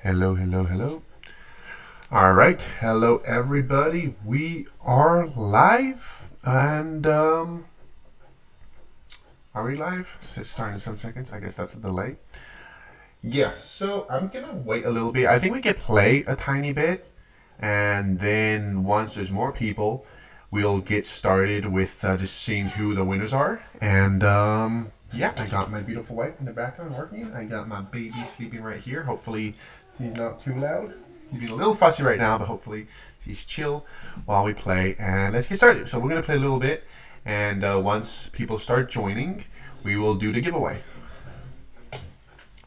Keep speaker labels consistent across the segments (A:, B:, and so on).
A: Hello, hello, hello. All right, hello everybody. We are live, and are we live? So it's starting in some seconds. I guess that's a delay. Yeah. So I'm gonna wait a little bit. I think we could play a tiny bit, and then once there's more people, we'll get started with just seeing who the winners are. And yeah, I got my beautiful wife in the background working. I got my baby sleeping right here. Hopefully, she's not too loud. She's being a little fussy right now, but hopefully she's chill while we play. And let's get started. So we're gonna play a little bit, and once people start joining, we will do the giveaway.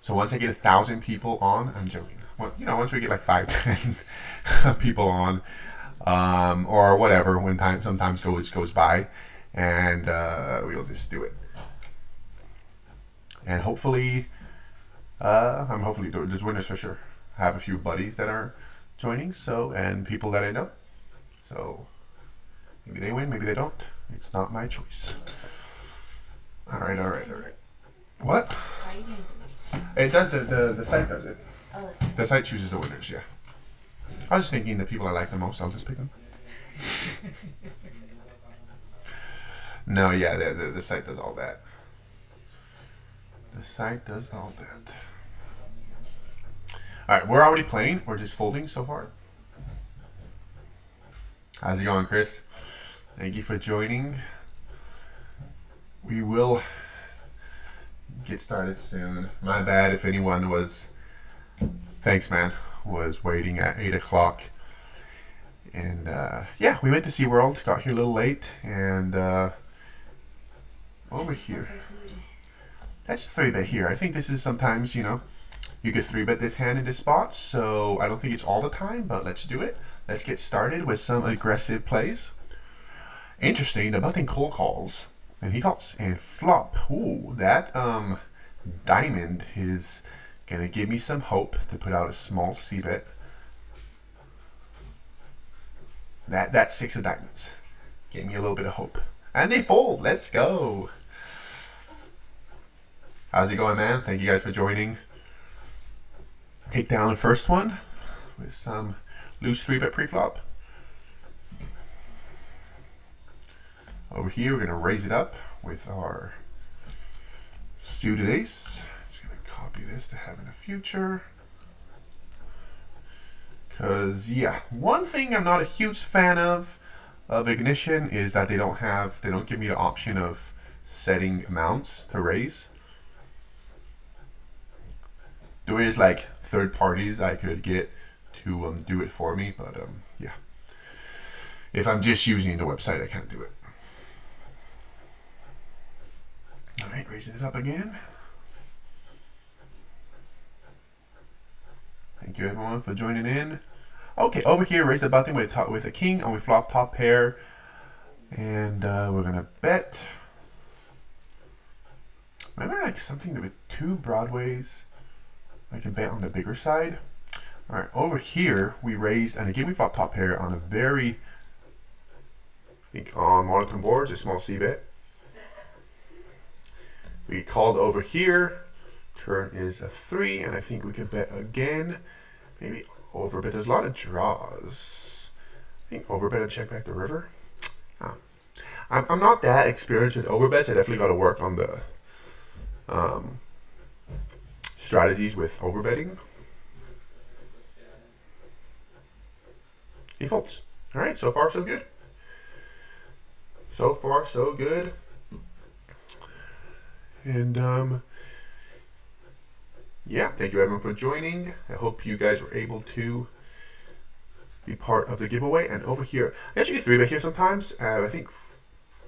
A: So once I get 1,000 people on, I'm joking. Well, once we get like 5, 10 people on, or whatever, when time sometimes goes by, and we'll just do it. And hopefully, hopefully there's winners for sure. I have a few buddies that are joining, and people that I know. So maybe they win, maybe they don't. It's not my choice. All right. What? It does. The site does it. The site chooses the winners. Yeah. I was just thinking the people I like the most, I'll just pick them. No, yeah, the site does all that. The site does all that. All right, we're already playing. We're just folding so far. How's it going, Chris? Thank you for joining. We will get started soon. My bad if anyone was, thanks man, was waiting at 8 o'clock. And yeah, we went to SeaWorld, got here a little late, and over here. That's 3-bet here. I think this is sometimes, you could 3-bet this hand in this spot, so I don't think it's all the time, but let's do it. Let's get started with some aggressive plays. Interesting, the button cold calls, and he calls, and flop. Ooh, that diamond is gonna give me some hope to put out a small c-bet. That 6 of diamonds gave me a little bit of hope. And they fold, let's go. How's it going, man? Thank you guys for joining. Take down the first one with some loose 3-bet pre-flop. Over here, we're going to raise it up with our suited ace. Just going to copy this to have in the future. Because, yeah, one thing I'm not a huge fan of Ignition is that they don't give me the option of setting amounts to raise. There is like third parties I could get to do it for me, but yeah. If I'm just using the website, I can't do it. All right, raising it up again. Thank you everyone for joining in. Okay, over here, raise the button with a king, and we flop top pair, and we're gonna bet. Remember, like something with 2 broadways. I can bet on the bigger side. All right, over here we raised, and again we flop top pair on a very, I think on monotone boards, a small c-bet. We called over here. Turn is a 3, and I think we can bet again. Maybe overbet. There's a lot of draws. I think overbet and check back the river. I'm not that experienced with overbets. I definitely got to work on the strategies with overbetting. He folds. All right, so far so good. So far so good. And yeah, thank you everyone for joining. I hope you guys were able to be part of the giveaway. And over here, I guess you get 3-bet here sometimes. I think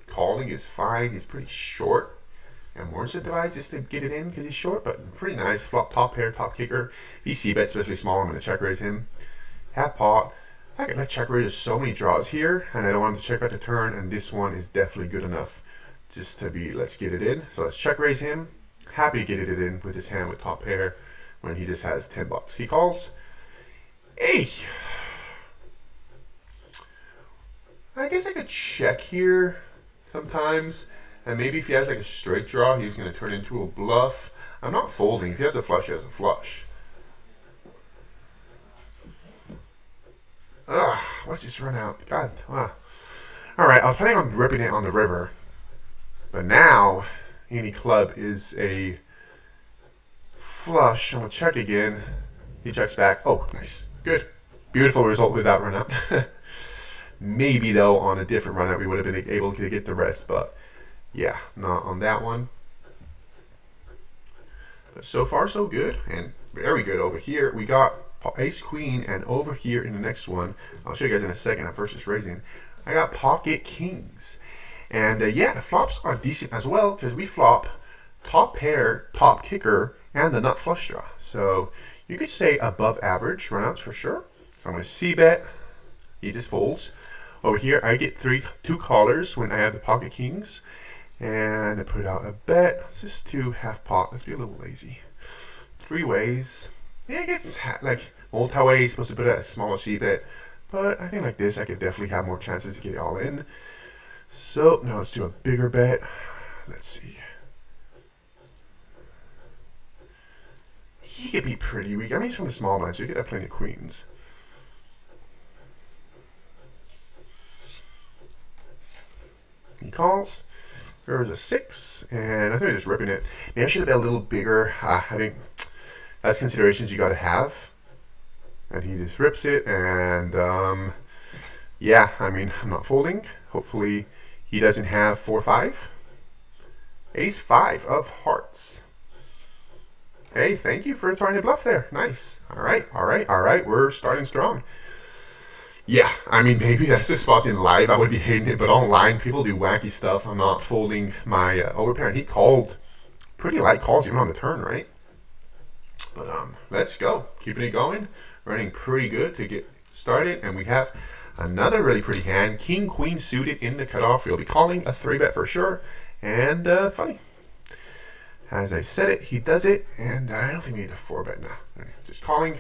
A: calling is fine. He's pretty short. And more incentivized just to get it in because he's short, but pretty nice. Flop top pair, top kicker. If he c-bets, especially small, I'm going to check raise him. Half pot. I can let check raise. There's so many draws here, and I don't want to check out the turn, and this one is definitely good enough just to be, let's get it in. So let's check raise him. Happy to get it in with his hand with top pair when he just has $10. He calls. Hey. I guess I could check here sometimes. And maybe if he has like a straight draw, he's going to turn into a bluff. I'm not folding. If he has a flush, he has a flush. Ugh, what's this run out? God, Alright, I was planning on ripping it on the river. But now, any club is a flush. I'm going to check again. He checks back. Oh, nice. Good. Beautiful result with that run out. Maybe, though, on a different run out, we would have been able to get the rest. But, yeah, not on that one. But so far, so good. And very good over here. We got ace queen, and over here in the next one, I'll show you guys in a second. I'm first just raising. I got pocket kings. And yeah, the flops are decent as well because we flop top pair, top kicker, and the nut flush draw. So you could say above average runouts for sure. So I'm going to c-bet. He just folds. Over here, I get two callers when I have the pocket kings. And I put out a bet. Let's just do half pot. Let's be a little lazy. 3 ways. Yeah, I guess it's like multi-way. Supposed to put out a smaller c-bet. But I think like this, I could definitely have more chances to get it all in. So now let's do a bigger bet. Let's see. He could be pretty weak. I mean, he's from the small blind, so he could have plenty of queens. He calls. There's a 6, and I think I'm just ripping it. Maybe I should have been a little bigger. I think that's considerations you got to have. And he just rips it, and yeah, I mean, I'm not folding. Hopefully he doesn't have 4-5. Ace 5 of hearts. Hey, thank you for trying to bluff there. Nice. All right. We're starting strong. Yeah, I mean, maybe that's the spots in live. I would be hating it, but online, people do wacky stuff. I'm not folding my overpair. And he called pretty light calls even on the turn, right? But let's go. Keeping it going. Running pretty good to get started. And we have another really pretty hand. King, queen suited in the cutoff. We'll be calling a 3-bet for sure. And funny. As I said it, he does it. And I don't think we need a 4-bet now. Just calling.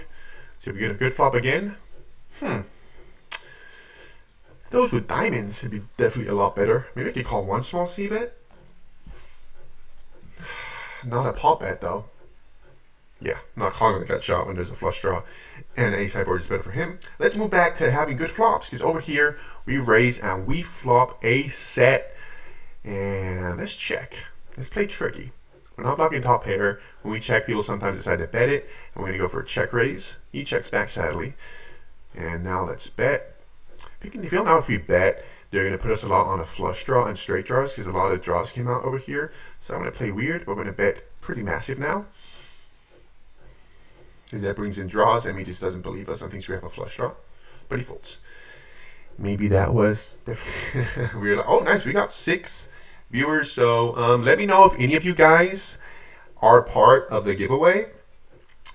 A: See if we get a good flop again. Those with diamonds would be definitely a lot better. Maybe I could call one small c-bet. Not a pop bet though. Yeah, not calling the gut shot when there's a flush draw and an ace high board is better for him. Let's move back to having good flops because over here we raise and we flop a set. And let's check. Let's play tricky. We're not blocking top pair. When we check, people sometimes decide to bet it. And we're going to go for a check raise. He checks back sadly. And now let's bet. You can feel now if we bet, they're going to put us a lot on a flush draw and straight draws because a lot of draws came out over here. So I'm going to play weird. We're going to bet pretty massive now. Because that brings in draws and he just doesn't believe us and thinks we have a flush draw. But he folds. Maybe that was weird. Oh, nice. We got 6 viewers. So let me know if any of you guys are part of the giveaway.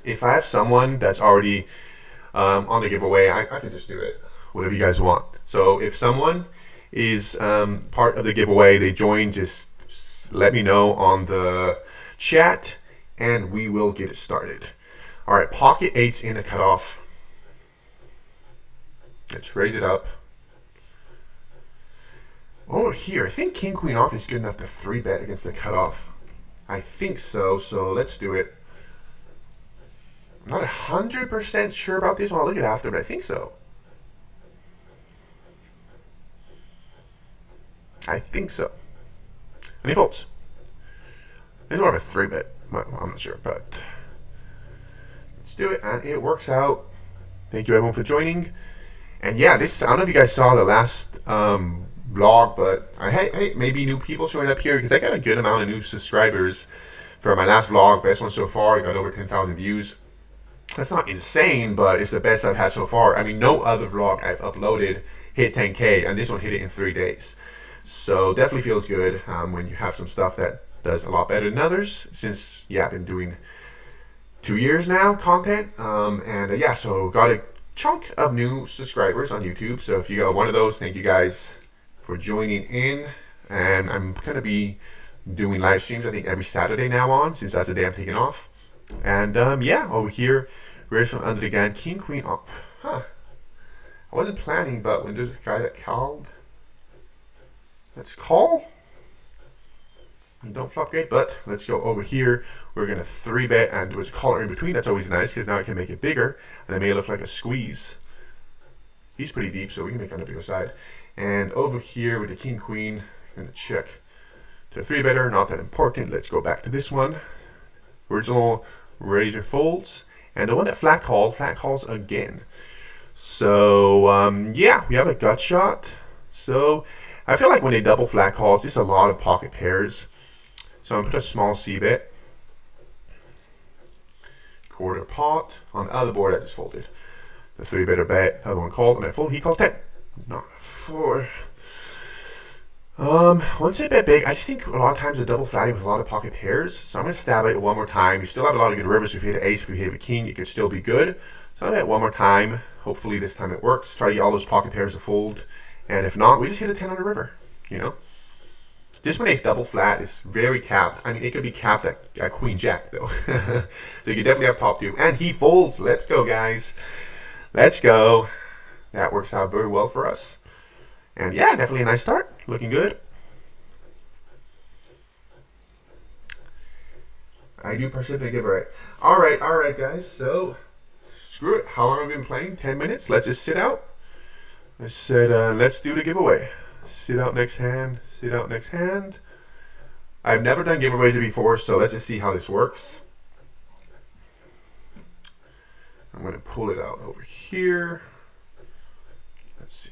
A: If I have someone that's already on the giveaway, I can just do it. Whatever you guys want. So if someone is part of the giveaway, they join, just let me know on the chat and we will get it started. All right, pocket 8s in the cutoff. Let's raise it up. Over here, I think king queen off is good enough to 3-bet against the cutoff. I think so, so let's do it. I'm not 100% sure about this one. I'll look at it after, but I think so. I think so. And he folds. It's more of a 3-bet. I'm not sure, but let's do it. And it works out. Thank you everyone for joining. And yeah, this, I don't know if you guys saw the last vlog, but hey, maybe new people showing up here because I got a good amount of new subscribers for my last vlog. Best one so far. I got over 10,000 views. That's not insane, but it's the best I've had so far. I mean, no other vlog I've uploaded hit 10K, and this one hit it in 3 days. So definitely feels good when you have some stuff that does a lot better than others. Since yeah, I've been doing 2 years now content, and yeah, so got a chunk of new subscribers on YouTube. So if you got one of those, thank you guys for joining in. And I'm gonna be doing live streams I think every Saturday now on, since that's the day I'm taking off. And yeah, over here, raise from under again, king queen up. I wasn't planning, but when there's a guy that called. Let's call. We don't flop great, but let's go over here. We're going to 3-bet, and there's a caller in between. That's always nice because now I can make it bigger, and it may look like a squeeze. He's pretty deep, so we can make on the bigger side. And over here with the king queen, I'm gonna check the 3-better. Not that important. Let's go back to this one. Original razor folds, and the one that flat calls again. So yeah, we have a gut shot. So I feel like when they double flat calls, just a lot of pocket pairs. So I'm gonna put a small c-bet, quarter pot. On the other board I just folded the 3-better bet. Other one called, and I fold. He called 10, not 4. Once I bet big, I just think a lot of times the double flatting with a lot of pocket pairs. So I'm gonna stab at it one more time. You still have a lot of good rivers. If you hit an ace, if you hit a king, it could still be good. So I'm gonna bet one more time. Hopefully this time it works. Try to get all those pocket pairs to fold. And if not, we just hit a 10 on the river, you know? Just when they double flat, it's very capped. I mean, it could be capped at Queen Jack, though. So you can definitely have top 2. And he folds. Let's go, guys. Let's go. That works out very well for us. And yeah, definitely a nice start. Looking good. I do participate giveaway. All right, guys. So, screw it. How long have we been playing? 10 minutes. Let's just sit out. I said, let's do the giveaway. Sit out next hand. Sit out next hand. I've never done giveaways before, so let's just see how this works. I'm going to pull it out over here. Let's see.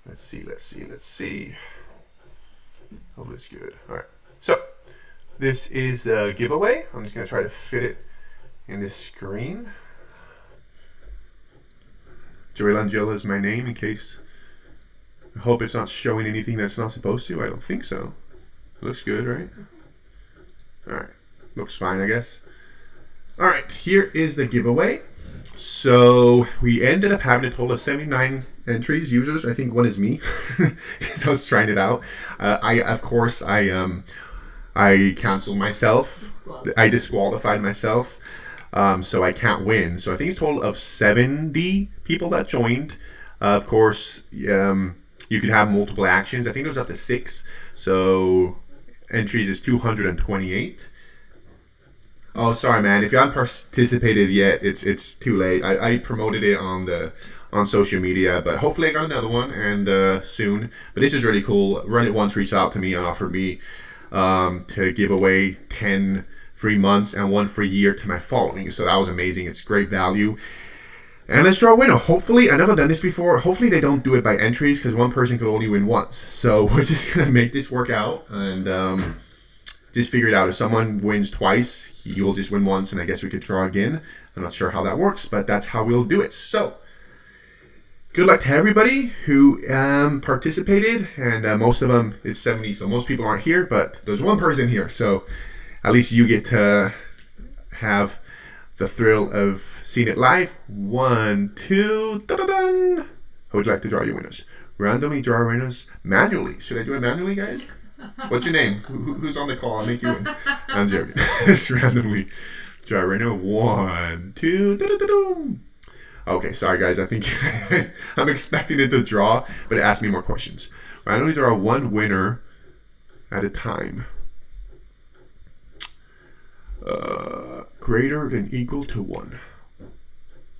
A: Let's see. Hope it's good. All right. So, this is the giveaway. I'm just going to try to fit it in this screen. Joey Langella is my name in case. I hope it's not showing anything that's not supposed to. I don't think so. Looks good, right? Alright. Looks fine, I guess. Alright, here is the giveaway. So, we ended up having a total of 79 entries, users. I think one is me. Because I was trying it out. Of course, I canceled myself. I disqualified myself. So I can't win. So I think it's a total of 70 people that joined. Of course, you could have multiple actions. I think it was up to 6. So entries is 228. Oh, sorry, man. If you haven't participated yet, it's too late. I promoted it on social media, but hopefully I got another one and soon. But this is really cool. Run It Once reached out to me and offered me to give away 10 free months and 1 free year to my following. So that was amazing. It's great value. And let's draw a winner. Hopefully, I've never done this before. Hopefully they don't do it by entries because one person could only win once. So we're just going to make this work out and just figure it out. If someone wins twice, he will just win once, and I guess we could draw again. I'm not sure how that works, but that's how we'll do it. So good luck to everybody who participated, and most of them, it's 70, so most people aren't here, but there's one person here. So at least you get to have the thrill of seeing it live. 1, 2, da-da-dun. Who would like to draw your winners? Randomly draw winners manually. Should I do it manually, guys? What's your name? Who's on the call? I'll make you win. I'm joking. Just randomly draw a winner. 1, 2, da-da-da-dum. Okay, sorry guys. I think I'm expecting it to draw, but it asked me more questions. Randomly draw one winner at a time. Greater than equal to 1.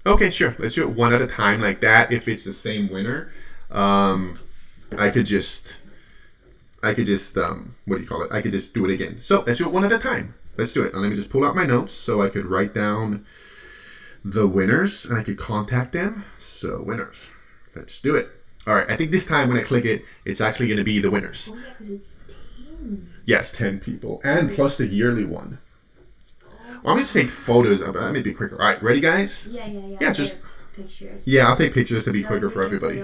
A: Okay, sure. Let's do it one at a time like that. If it's the same winner, I could just what do you call it? I could just do it again. So let's do it one at a time. Let's do it. And let me just pull out my notes so I could write down the winners and I could contact them. So winners. Let's do it. All right. I think this time when I click it, it's actually going to be the winners.
B: Oh yeah, because it's 10.
A: Yes, 10 people. And plus the yearly one. Well, I'm just take photos of it. That may be quicker. All right, ready, guys?
B: Yeah.
A: Yeah, just
B: pictures.
A: Yeah, I'll take pictures to be quicker for everybody.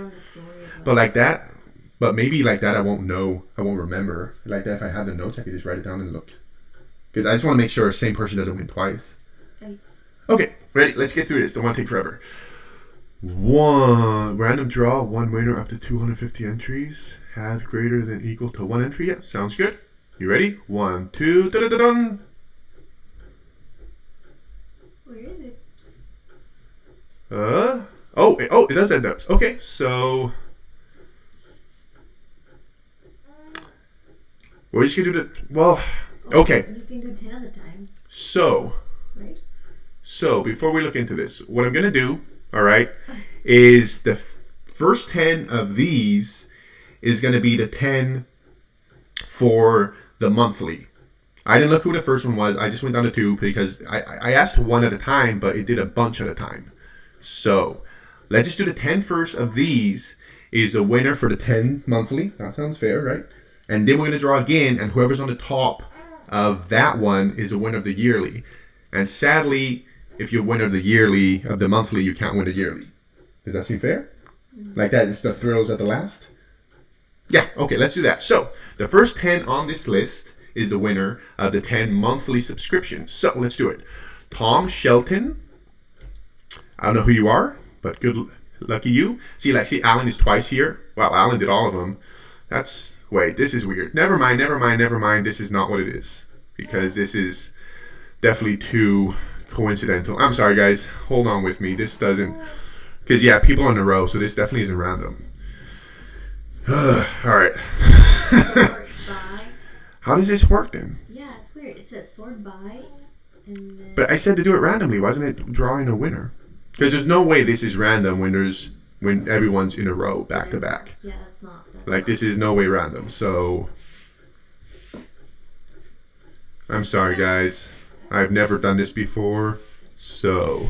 A: But like that, but maybe like that, I won't remember. Like that, if I have the notes, I could just write it down and look. Because I just want to make sure the same person doesn't win twice. Okay, ready? Let's get through this. Don't want to take forever. 1 random draw, 1 winner up to 250 entries. Have greater than equal to 1 entry. Yeah, sounds good. You ready? 1, 2, da-da-da-dun.
B: Where is it?
A: It does end up. Okay, so we're just gonna do the okay.
B: You can do 10 at a time.
A: So
B: right?
A: So before we look into this, what I'm gonna do all right, is the first 10 of these is going to be the 10 for the monthly. I didn't look who the first one was. I just went down to 2 because I asked one at a time, but it did a bunch at a time. So let's just do the 10 first of these is the winner for the 10 monthly. That sounds fair, right? And then we're going to draw again, and whoever's on the top of that one is the winner of the yearly. And sadly, if you're winner of the yearly, of the monthly, you can't win the yearly. Does that seem fair? Like that, it's the thrills at the last? Yeah, okay, let's do that. So the first 10 on this list is the winner of the 10 monthly subscriptions. So let's do it. Tom Shelton. I don't know who you are, but lucky you. See, Alan is twice here. Wow, Alan did all of them. Wait, this is weird. Never mind. This is not what it is. Because this is definitely too coincidental. I'm sorry, guys. Hold on with me. This doesn't... Because, yeah, people in a row, so this definitely isn't random. All right.
B: Sort by.
A: How does this work then?
B: Yeah, it's weird. It says sort by, and then.
A: But I said to do it randomly. Wasn't it drawing a winner? Because there's no way this is random when everyone's in a row back to back.
B: Yeah, that's not.
A: This is no way random. So I'm sorry, guys. I've never done this before. So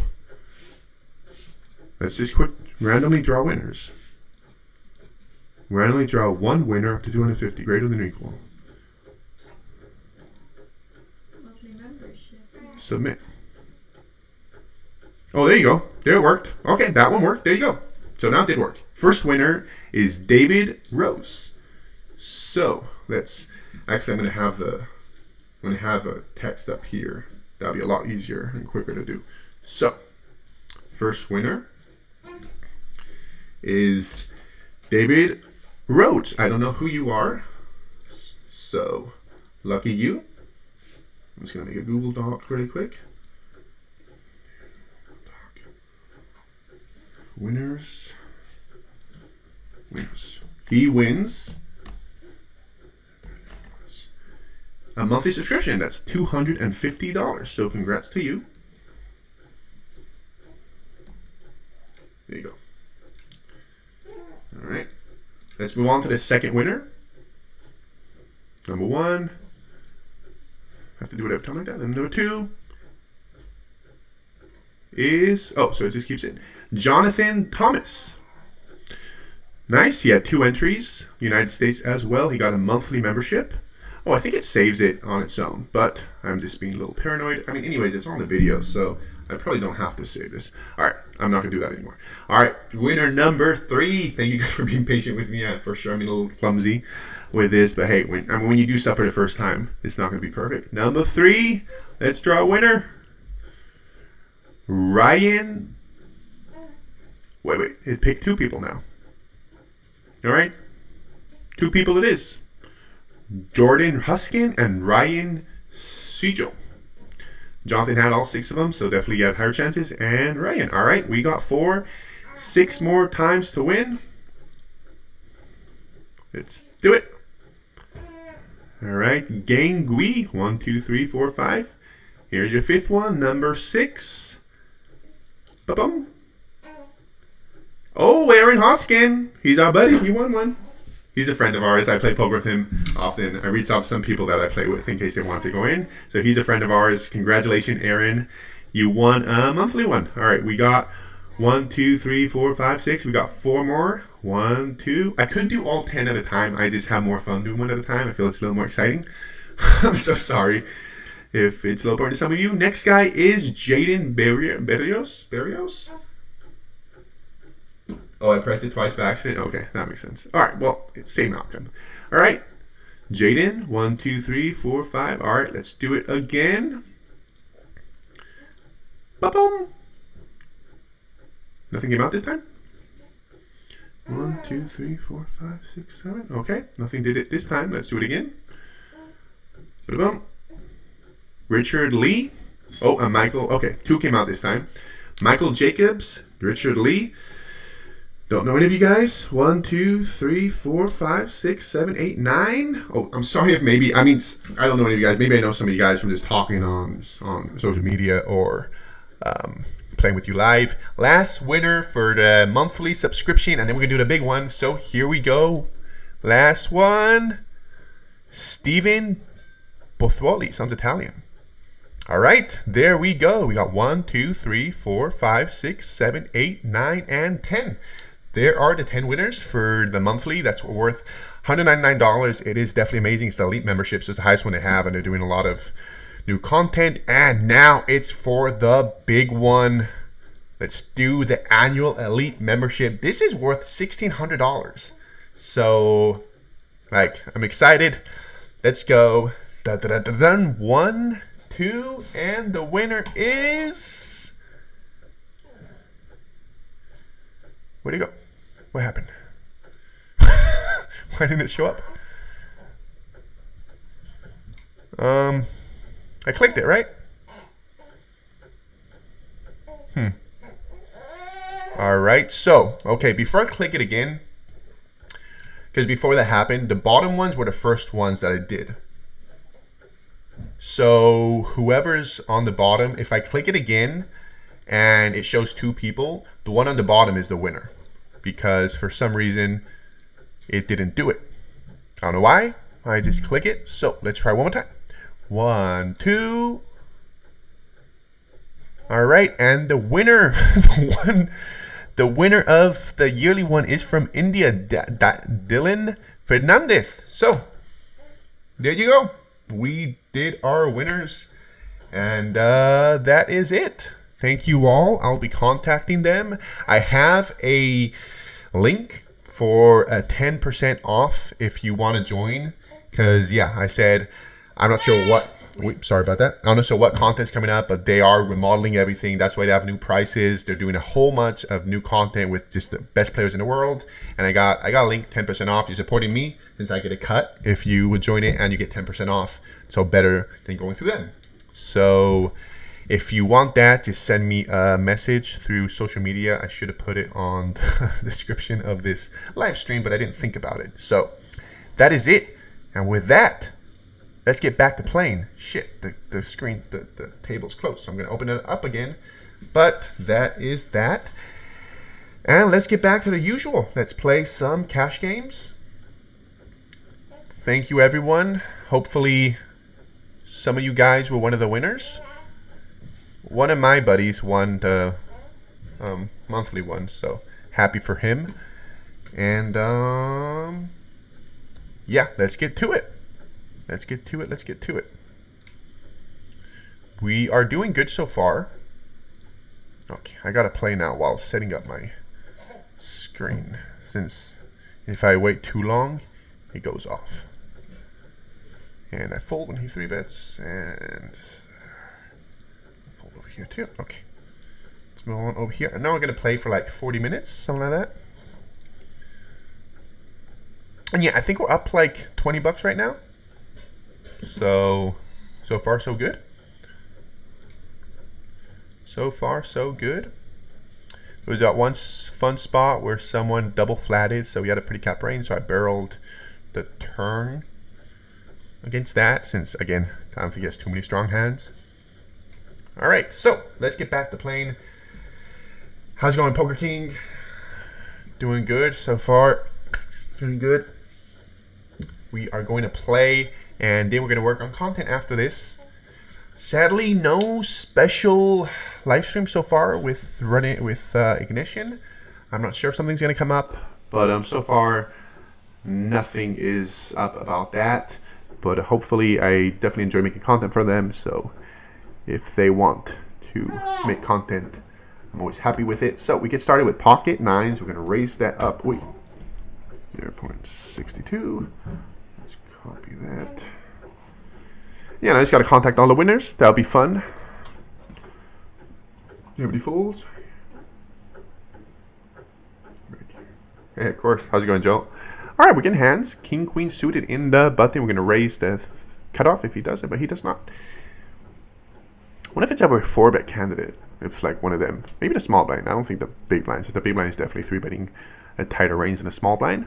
A: let's just randomly draw winners. Randomly draw one winner up to 250, greater than or equal.
B: Monthly membership.
A: Submit. Oh, there you go. There it worked. Okay, that one worked. There you go. So now it did work. First winner is David Rose. So I'm gonna have a text up here. That'll be a lot easier and quicker to do. So first winner is David Rhodes. I don't know who you are, so lucky you. I'm just gonna make a Google Doc really quick. Winners. He wins a monthly subscription. That's $250. So congrats to you. There you go. All right. Let's move on to the second winner. Number 1. Have to do it every time like that. Then number 2 is so it just keeps it. Jonathan Thomas. Nice. He had 2 entries. United States as well. He got a monthly membership. Oh, I think it saves it on its own, but I'm just being a little paranoid. I mean, anyways, it's on the video, so I probably don't have to save this. All right, I'm not going to do that anymore. All right, winner number 3. Thank you guys for being patient with me. For sure, I'm a little clumsy with this, but hey, when you do stuff for the first time, it's not going to be perfect. Number 3, let's draw a winner. Ryan. Wait, it picked 2 people now. All right, 2 people it is. Jordan Huskin and Ryan Siegel. Jonathan had all 6 of them, so definitely had higher chances. And Ryan. All right, we got 6 more times to win. Let's do it. All right, Gang Gui. 1, 2, 3, 4, 5. Here's your 5th one, number 6. Ba-bum. Oh, Aaron Hoskin. He's our buddy. He won one. He's a friend of ours. I play poker with him often. I reach out to some people that I play with in case they want to go in. So he's a friend of ours. Congratulations, Aaron. You won a monthly one. All right, we got 1, 2, 3, 4, 5, 6. We got 4 more. 1, 2. I couldn't do all 10 at a time. I just have more fun doing one at a time. I feel it's a little more exciting. I'm so sorry if it's a little boring to some of you. Next guy is Jaden Berrios. Oh, I pressed it twice by accident? Okay, that makes sense. All right, well, same outcome. All right, Jaden, 1, 2, 3, 4, 5. All right, let's do it again. Ba-boom. Nothing came out this time? 1, 2, 3, 4, 5, 6, 7. Okay, nothing did it this time. Let's do it again. Ba-boom. Richard Lee. Oh, and Michael. Okay, 2 came out this time. Michael Jacobs, Richard Lee. Don't know any of you guys. 1, 2, 3, 4, 5, 6, 7, 8, 9. Oh, I'm sorry if I don't know any of you guys. Maybe I know some of you guys from just talking on social media or playing with you live. Last winner for the monthly subscription, and then we're gonna do the big one. So here we go. Last one. Steven Bothwali. Sounds Italian. All right, there we go. We got 1, 2, 3, 4, 5, 6, 7, 8, 9, and 10. There are the 10 winners for the monthly. That's worth $199. It is definitely amazing. It's the elite membership, so it's the highest one they have, and they're doing a lot of new content. And now it's for the big one. Let's do the annual elite membership. This is worth $1,600. So, like, I'm excited. Let's go. Dun. 1, 2, and the winner is... Where'd he go? What happened? Why didn't it show up? I clicked it, right? All right, so, okay, before I click it again, because before that happened, the bottom ones were the first ones that I did. So whoever's on the bottom, if I click it again and it shows 2 people, the one on the bottom is the winner, because for some reason it didn't do it. I don't know why. I just click it. So let's try one more time. 1, 2. All right, and the winner, the winner of the yearly one is from India, Dylan Fernandez. So there you go. We did our winners, and that is it. Thank you all. I'll be contacting them. I have a link for a 10% off if you want to join, because yeah, I said I'm not sure what sorry about that. I don't know what content's coming up, but they are remodeling everything. That's why they have new prices. They're doing a whole bunch of new content with just the best players in the world. And I got a link, 10% off. You're supporting me since I get a cut if you would join it, and you get 10% off. So better than going through them. So if you want that, just send me a message through social media. I should have put it on the description of this live stream, but I didn't think about it. So that is it. And with that, let's get back to playing. Shit, the screen, the table's closed, so I'm going to open it up again. But that is that. And let's get back to the usual. Let's play some cash games. Thank you, everyone. Hopefully, some of you guys were one of the winners. One of my buddies won the monthly one, so happy for him. And yeah, let's get to it. Let's get to it. We are doing good so far. Okay, I gotta play now while setting up my screen, since if I wait too long, it goes off. And I fold when he 3-bets, and fold over here too. Okay, let's move on over here. And now we're gonna play for like 40 minutes, something like that. And yeah, I think we're up like 20 bucks right now. So far so good. So far so good. There was that one fun spot where someone double flatted, so we had a pretty cap range, so I barreled the turn against that, since again, I don't think he has too many strong hands. Alright, so let's get back to playing. How's it going, Poker King? Doing good so far. Doing good. We are going to play, and then we're going to work on content after this. Sadly, no special live stream so far with Ignition. I'm not sure if something's going to come up, but so far nothing is up about that. But hopefully, I definitely enjoy making content for them. So if they want to make content, I'm always happy with it. So we get started with pocket nines. We're going to raise that up. Wait, 0.62. Let's copy that. Yeah, and I just got to contact all the winners. That'll be fun. Nobody fools. Hey, of course. How's it going, Joe? All right, we're getting hands. King, queen suited in the button. We're going to raise the cutoff if he does it, but he does not. What if it's ever a 4-bet candidate? If like one of them, maybe the small blind. I don't think the big blind. So the big blind is definitely 3-betting a tighter range than a small blind.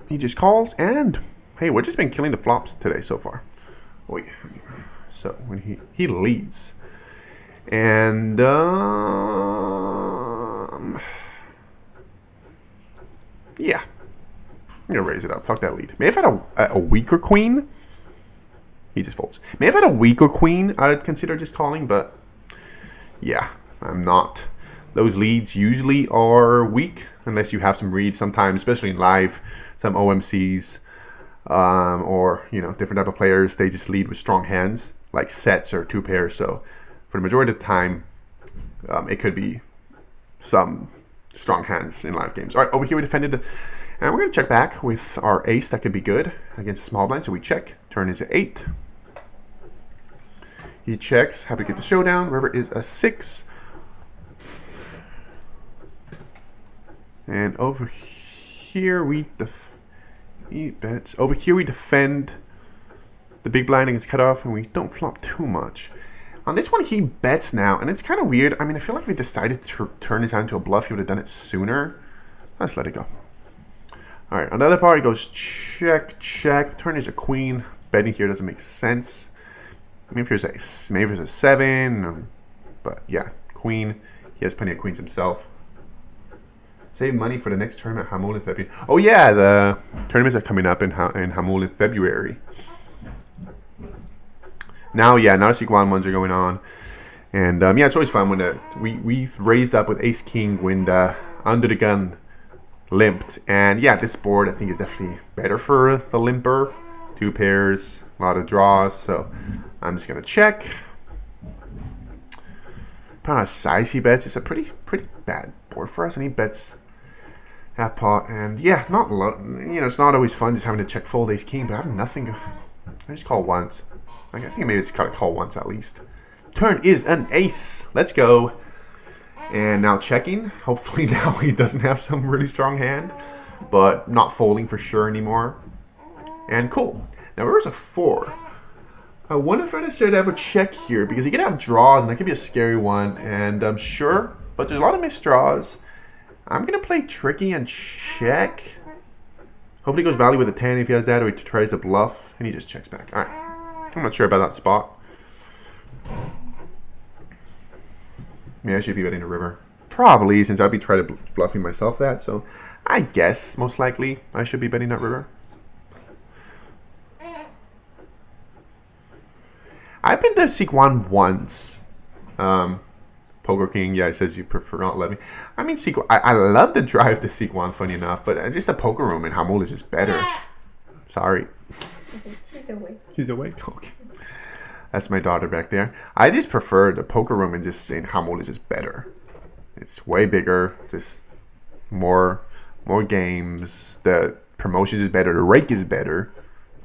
A: He just calls, and hey, we've just been killing the flops today so far. Oh yeah. So when he leads, And yeah, I'm gonna raise it up. Fuck that lead. May have had a weaker queen. He just folds. May have had a weaker queen. I'd consider just calling, but yeah, I'm not. Those leads usually are weak unless you have some reads. Sometimes, especially in live, some OMCs or different type of players, they just lead with strong hands like sets or 2 pairs. So for the majority of the time, it could be some strong hands in live games. All right, over here we defended, and we're going to check back with our ace. That could be good against a small blind, so we check. Turn is an 8. He checks. Happy to get the showdown. River is a 6. And over here he bets. Over here we defend the big blind against cutoff, and we don't flop too much. On this one, he bets now, and it's kind of weird. I mean, I feel like if he decided to turn this out into a bluff, he would have done it sooner. Let's let it go. All right, on the other part, he goes check, check. Turn is a queen. Betting here doesn't make sense. Maybe there's a 7, but yeah, queen. He has plenty of queens himself. Save money for the next tournament, Hamul in February. Oh yeah, the tournaments are coming up in Hamul in February. Now the Sequan ones are going on, and yeah, it's always fun when we raised up with Ace King when Under the Gun limped, and yeah, this board I think is definitely better for the limper. 2 pairs, a lot of draws, so I'm just gonna check. Depending on how size he bets, it's a pretty bad board for us, and he bets half pot, and yeah, it's not always fun just having to check fold Ace King, but I have nothing. I just call once. I think maybe it's gotta call once at least. Turn is an ace. Let's go. And now checking. Hopefully now he doesn't have some really strong hand, but not folding for sure anymore. And cool. Now where's a 4? I wonder if I should have a check here because he could have draws and that could be a scary one. And I'm sure, but there's a lot of missed draws. I'm gonna play tricky and check. Hopefully he goes value with a 10 if he has that, or he tries to bluff and he just checks back. All right. I'm not sure about that spot. Yeah, I should be betting the river. Probably, since I'd be trying to bluffing myself that. So I guess, most likely, I should be betting that river. I've been to Sequan once. Poker King, yeah, it says you prefer not letting me. I mean, Sequan, I love the drive to Sequan, funny enough, but just the poker room in Hamul is just better. Sorry.
B: She's awake.
A: She's awake? Okay. That's my daughter back there. I just prefer the poker room and just saying Hamul is just better. It's way bigger, just more games. The promotions is better. The rake is better.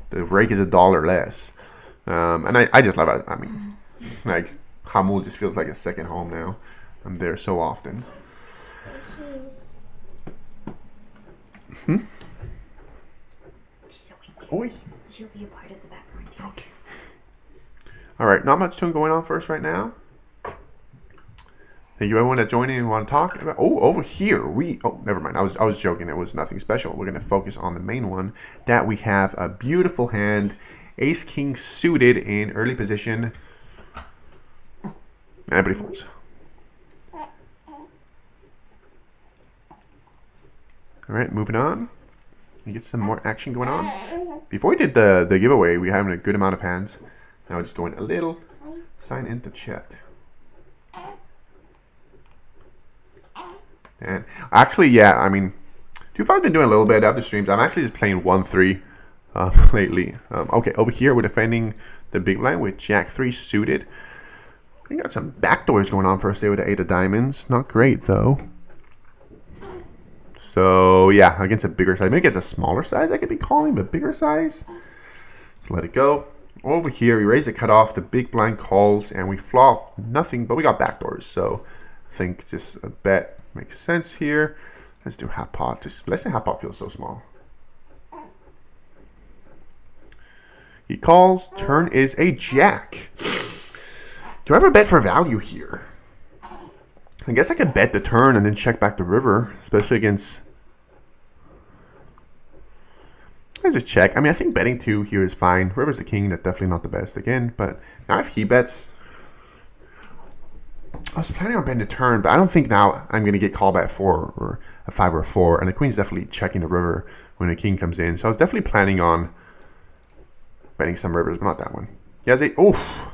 A: The rake is $1 less. And I just love it. I mean, like, Hamul just feels like a second home now. I'm there so often.
B: She's awake.
A: Oi.
B: She'll be a part of the background.
A: Okay. All right, not much going on for us right now. Thank you everyone that joined in and want to talk about. Oh, over here never mind. I was joking. It was nothing special. We're gonna focus on the main one. That we have a beautiful hand, Ace King suited in early position. And everybody folds. All right, moving on. We get some more action going on. Before we did the giveaway, we having a good amount of hands. Now we're just going a little. Sign into chat. And actually, yeah, I mean, 2-5's been doing a little bit after streams. I'm actually just playing 1-3 lately. Okay, over here we're defending the big blind with Jack-3 suited. We got some backdoors going on first day with the 8 of diamonds. Not great though. So yeah, against a bigger size. Maybe against a smaller size I could be calling, but bigger size. Let's let it go. Over here we raise the cutoff. The big blind calls and we flop nothing, but we got backdoors. So I think just a bet makes sense here. Let's do half pot. Just let's say half pot feels so small. He calls. Turn is a jack. Do I ever bet for value here? I guess I could bet the turn and then check back the river, especially against. Let's just check. I mean, I think betting 2 here is fine. River's the king. That's definitely not the best again. But now if he bets, I was planning on betting a turn, but I don't think now I'm going to get called by a 4 or a 5 or a 4. And the queen's definitely checking the river when the king comes in. So I was definitely planning on betting some rivers, but not that one. He has a... Oof.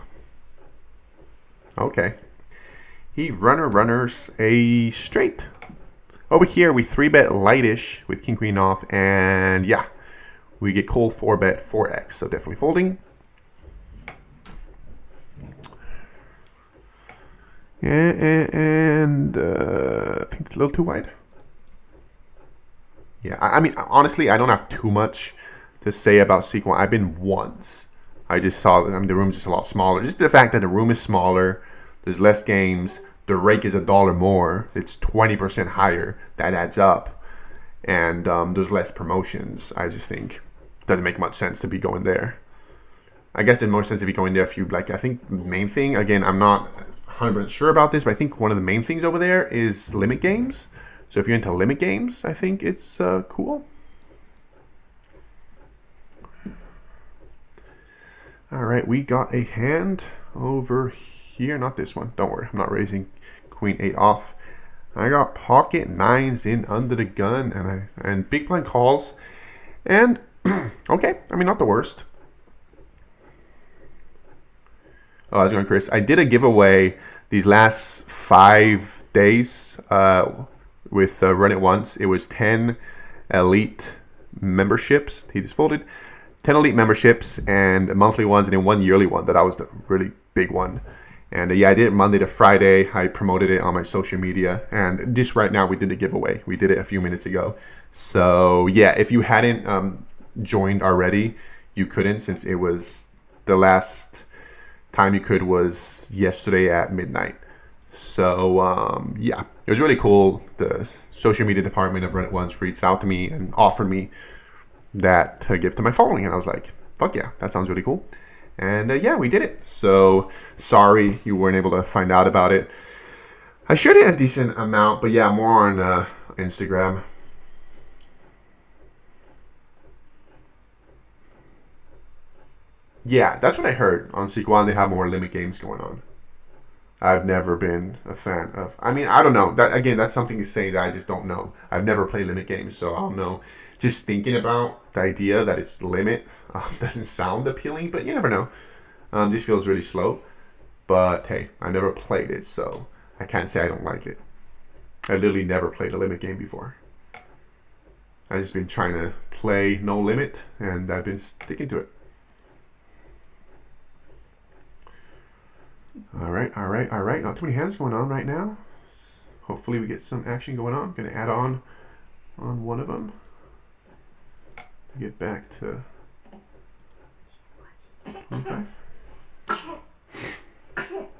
A: Okay. He runners a straight. Over here, we 3-bet lightish with king, queen off. And yeah, we get cold 4-bet 4x. So definitely folding. And I think it's a little too wide. Yeah, I mean, honestly, I don't have too much to say about Sequan. I've been once. I just saw, I mean, the room's just a lot smaller. Just the fact that the room is smaller, there's less games, the rake is $1 more, it's 20% higher, that adds up. And there's less promotions. I just think it doesn't make much sense to be going there. I guess it makes more sense if you go in there if you like. I think the main thing, again, I'm not 100% sure about this, but I think one of the main things over there is limit games. So if you're into limit games, I think it's cool. All right, we got a hand over here. Not this one. Don't worry, I'm not raising queen 8 off. I got pocket 9s in under the gun, and big blind calls. And okay, I mean, not the worst. Oh, I was going, Chris. I did a giveaway these last 5 days with Run It Once. It was 10 elite memberships. He just folded 10 elite memberships and monthly ones, and then 1 yearly one. That was the really big one. And yeah, I did it Monday to Friday. I promoted it on my social media. And just right now, we did the giveaway. We did it a few minutes ago. So yeah, if you hadn't joined already, you couldn't, since it was the last time you could was yesterday at midnight. So yeah, it was really cool. The social media department of Run It Once reached out to me and offered me that to give to my following, and I was like, fuck yeah, that sounds really cool. And yeah, we did it. So sorry you weren't able to find out about it. I shared it a decent amount, but yeah, more on Instagram. Yeah, that's what I heard. On Sequan, they have more limit games going on. I've never been a fan of... I mean, I don't know. That again, that's something to say that I just don't know. I've never played limit games, so I don't know. Just thinking about the idea that it's limit doesn't sound appealing, but you never know. This feels really slow. But hey, I never played it, so I can't say I don't like it. I literally never played a limit game before. I've just been trying to play no limit, and I've been sticking to it. All right. Not too many hands going on right now. Hopefully we get some action going on. Going to add on one of them. Get back to 25. I don't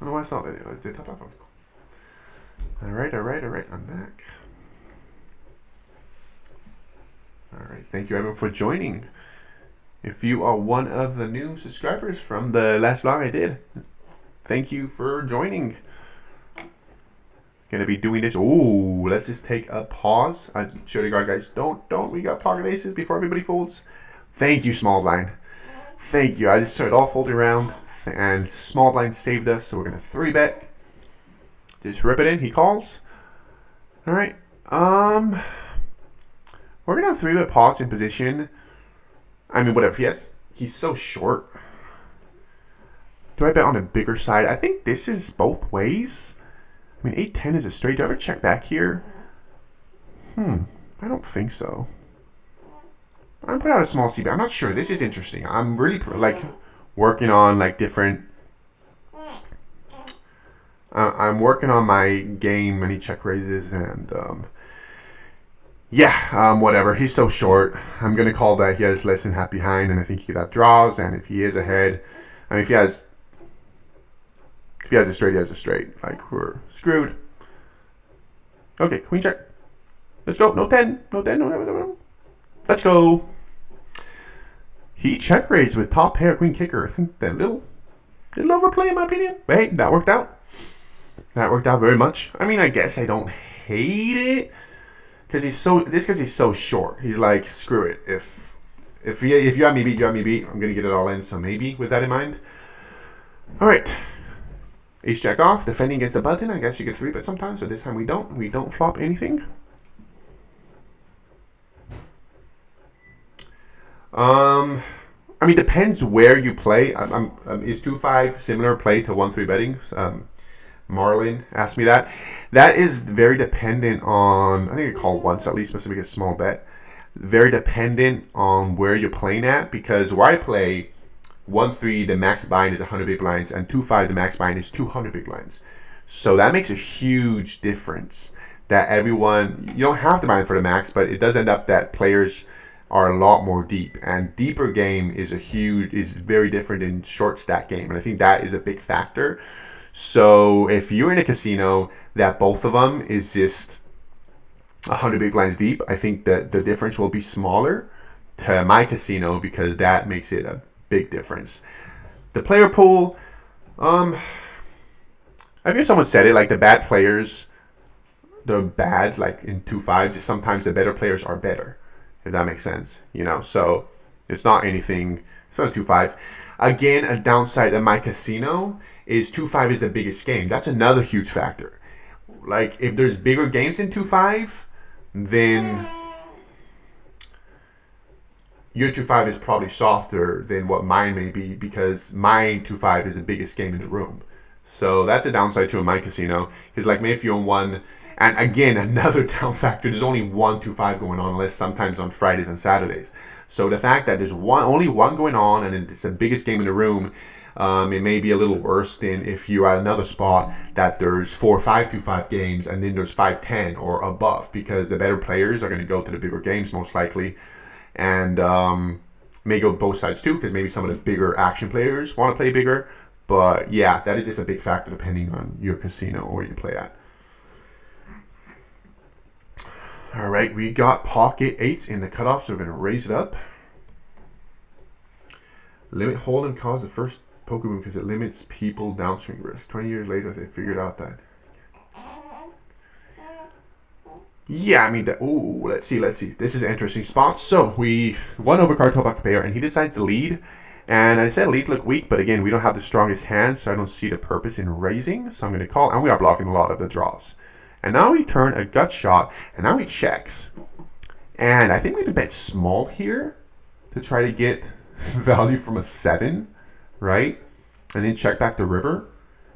A: know why I saw that. It did top off. All right. I'm back. All right. Thank you, everyone, for joining. If you are one of the new subscribers from the last vlog I did, thank you for joining. Gonna be doing this. Ooh, let's just take a pause. I swear to God, guys, don't. We got pocket aces before everybody folds. Thank you, small blind. Thank you. I just started all folding around, and small blind saved us, so we're gonna 3-bet. Just rip it in. He calls. All right. We're gonna 3-bet pots in position. I mean, whatever. Yes, he's so short. Do I bet on a bigger side? I think this is both ways. I mean, 8-10 is a straight. Do I ever check back here? I don't think so. I'm putting out a small c-bet. I'm not sure. This is interesting. I'm really like working on like different. I'm working on my game when he check raises, and yeah, whatever. He's so short. I'm gonna call that he has less than half behind, and I think he could have draws. And if he is ahead, I mean, if he has a straight, he has a straight. Like, we're screwed. Okay, queen check. Let's go. No 10. No. Let's go. He check raised with top pair queen kicker. I think that little overplay in my opinion. But hey, that worked out. That worked out very much. I mean, I guess I don't hate it because he's so short. He's like, screw it. If you have me beat, you have me beat. I'm gonna get it all in. So maybe with that in mind. All right. Ace jack off, defending against the button. I guess you could 3-bet sometimes, but this time we don't. We don't flop anything. I mean, depends where you play. Is 2-5 similar play to 1-3 betting? Marlin asked me that. That is very dependent on, I think I called once at least, supposed to make a small bet. Very dependent on where you're playing at, because where I play, 1-3 the max bind is 100 big blinds, and 2-5 the max bind is 200 big blinds. So that makes a huge difference. That everyone, you don't have to bind for the max, but it does end up that players are a lot more deep, and deeper game is very different in short stack game, and I think that is a big factor. So if you're in a casino that both of them is just 100 big blinds deep, I think that the difference will be smaller to my casino, because that makes it a big difference. The player pool, I think someone said it, like the bad players, they're bad, like in 2-5, just sometimes the better players are better, if that makes sense, so it's not anything. So it's 2-5. Again, a downside of my casino is 2-5 is the biggest game. That's another huge factor. Like, if there's bigger games in 2-5, then your 2-5 is probably softer than what mine may be, because my 2-5 is the biggest game in the room. So that's a downside to my casino. Because like maybe if you own one, and again, another down factor, there's only 1 2-5 going on, unless sometimes on Fridays and Saturdays. So the fact that there's only one going on, and it's the biggest game in the room, it may be a little worse than if you're at another spot that there's 4 or 5 2-5 games, and then there's 5-10 or above, because the better players are going to go to the bigger games most likely, and may go both sides too, because maybe some of the bigger action players want to play bigger. But yeah, that is just a big factor depending on your casino or where you play at. All right, we got pocket 8s in the cutoff, so we're going to raise it up. Limit hold and cause the first poker boom because it limits people downswing risk. 20 years later, they figured out that. Yeah, I mean, let's see. This is an interesting spot. So we won over card top pair, and he decides to lead. And I said leads look weak, but again, we don't have the strongest hands, so I don't see the purpose in raising. So I'm going to call, and we are blocking a lot of the draws. And now we turn a gut shot, and now he checks. And I think we could bet small here to try to get value from a 7, right? And then check back the river.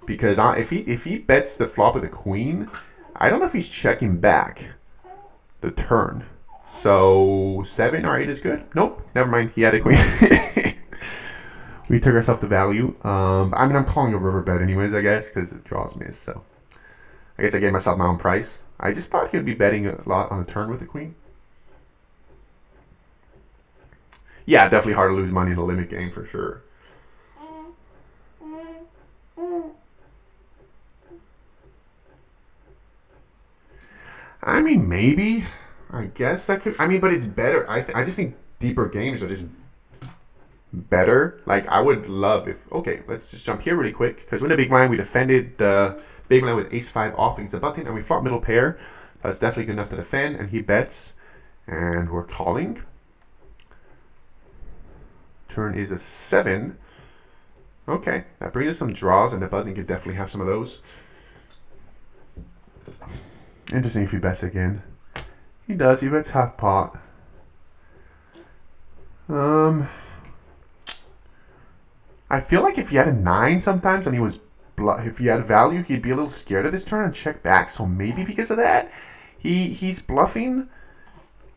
A: Because if he bets the flop with a queen, I don't know if he's checking back the turn. So 7 or 8 is good. Nope, never mind. He had a queen. We took ourselves the value. I mean, I'm calling a river bet anyways, I guess, because the draws miss. So I guess I gave myself my own price. I just thought he would be betting a lot on the turn with the queen. Yeah, definitely hard to lose money in the limit game for sure. I mean, maybe. I guess that could. I mean, but it's better. I just think deeper games are just better. Like, I would love if. Okay, let's just jump here really quick, because when the big blind, we defended the big blind with ace-5 off against the button, and we flop middle pair. That's definitely good enough to defend, and he bets, and we're calling. Turn is a 7. Okay, that brings us some draws, and the button could definitely have some of those. Interesting if he bets again. He does. He bets half pot. I feel like if he had a 9 sometimes, and he was if he had value, he'd be a little scared of this turn and check back. So maybe because of that, he's bluffing.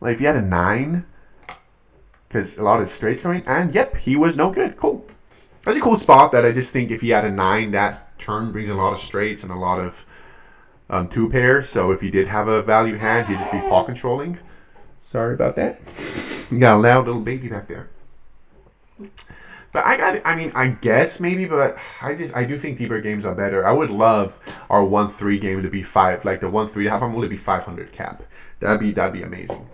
A: Like if he had a 9, because a lot of straights going, and yep, he was no good. Cool. That's a cool spot. That I just think if he had a 9, that turn brings a lot of straights and a lot of 2 pairs. So if he did have a value hand, he'd just be paw controlling. Sorry about that. You got a loud little baby back there. But I guess maybe, but I do think deeper games are better. I would love our 1-3 game to be 5, like the 1-3 to have only be 500 cap. That'd be amazing.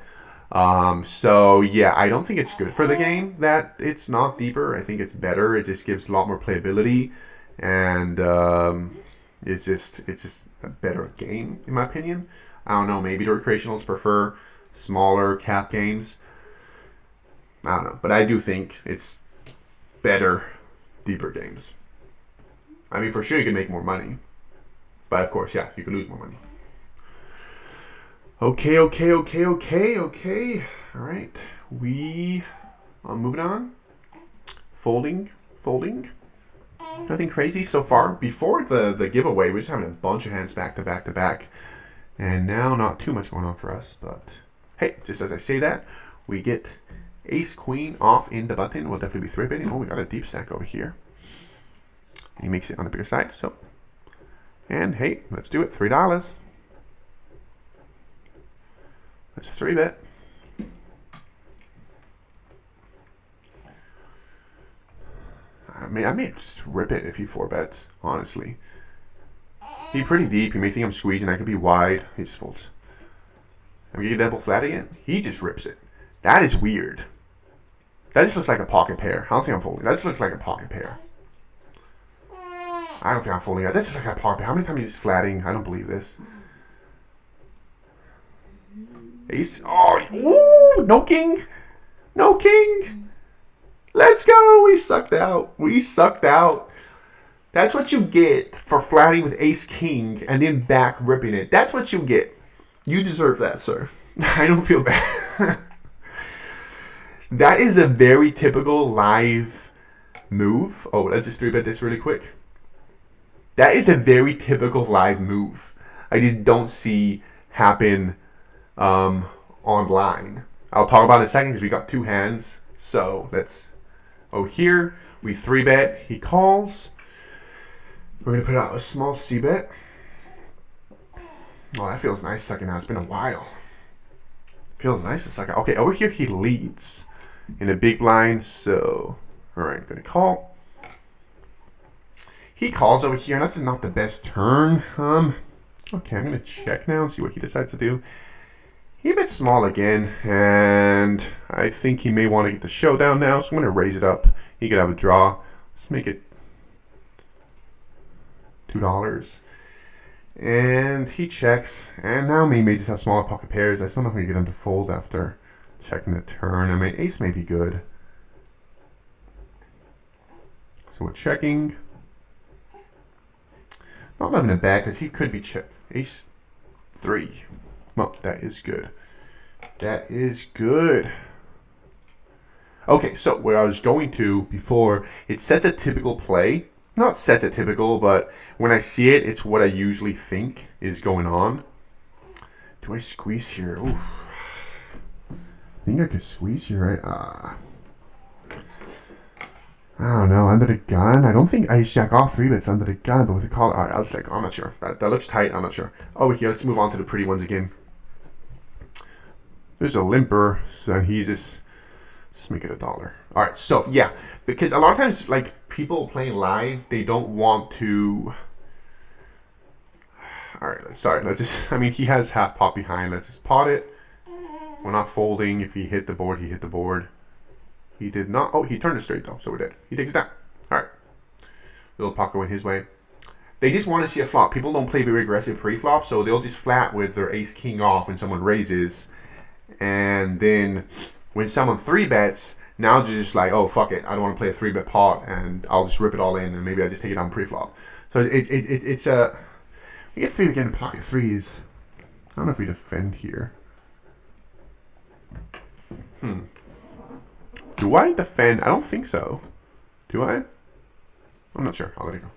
A: So yeah, I don't think it's good for the game that it's not deeper. I think it's better. It just gives a lot more playability, and it's just a better game in my opinion. I don't know. Maybe the recreationals prefer smaller cap games. I don't know, but I do think it's better deeper games. I mean, for sure you can make more money. But of course, yeah, you can lose more money. Okay. All right. We are moving on. Folding. Nothing crazy so far. Before the giveaway, we're just having a bunch of hands back to back to back. And now not too much going on for us. But hey, just as I say that, we get ace queen off in the button. We'll definitely be 3-betting. Oh, we got a deep stack over here. He makes it on the bigger side. So, and hey, let's do it. $3. Let's 3-bet. I may just rip it if he 4-bets, honestly. He's pretty deep. He may think I'm squeezing. I could be wide. He just folds. I'm getting double flat again. He just rips it. That is weird. That just looks like a pocket pair. I don't think I'm folding. That just looks like a pocket pair. I don't think I'm folding that. This is like a pocket pair. How many times he's flatting? I don't believe this. Ace. Oh, ooh, no king. No king. Let's go. We sucked out. That's what you get for flatting with ace king and then back ripping it. That's what you get. You deserve that, sir. I don't feel bad. That is a very typical live move. Oh, let's just 3-bet this really quick. That is a very typical live move. I just don't see happen online. I'll talk about it in a second because we got 2 hands. So let's. Oh, here we 3-bet. He calls. We're gonna put out a small c-bet. Oh, that feels nice sucking out. It's been a while. Feels nice to suck out. Okay, over here he leads in a big blind. So, all right, gonna call. He calls over here, and that's not the best turn. Okay, I'm gonna check now and see what he decides to do. He bets small again, and I think he may want to get the showdown now, so I'm gonna raise it up. He could have a draw. Let's make it $2. And he checks, and now me may just have smaller pocket pairs. I still not going to get him to fold after checking the turn. I mean, ace may be good. So we're checking. Not having a bet because he could be checked. Ace 3. Well, that is good. That is good. Okay, so where I was going to before, it sets a typical play. Not sets a typical, but when I see it, it's what I usually think is going on. Do I squeeze here? Oof. I think I could squeeze here, right? I don't know. Under the gun? I don't think I jack off 3-bets under the gun, but with the call. Alright, I'll check. I'm not sure. That looks tight. I'm not sure. Over here, let's move on to the pretty ones again. There's a limper, so he's just. Let's make it $1. All right, so yeah, because a lot of times, like people playing live, they don't want to. All right, sorry. Let's just. I mean, he has half pot behind. Let's just pot it. We're not folding. If he hit the board, he hit the board. He did not. Oh, he turned it straight though, so we're dead. He takes it down. All right, little pocket went his way. They just want to see a flop. People don't play very aggressive pre-flop, so they'll just flat with their ace king off when someone raises, and then. When someone 3-bets, now they're just like, oh, fuck it. I don't want to play a 3-bet pot, and I'll just rip it all in, and maybe I just take it on pre-flop. So it's a... I guess 3 again, pocket 3s. I don't know if we defend here. Do I defend? I don't think so. Do I? I'm not sure. I'll let it go.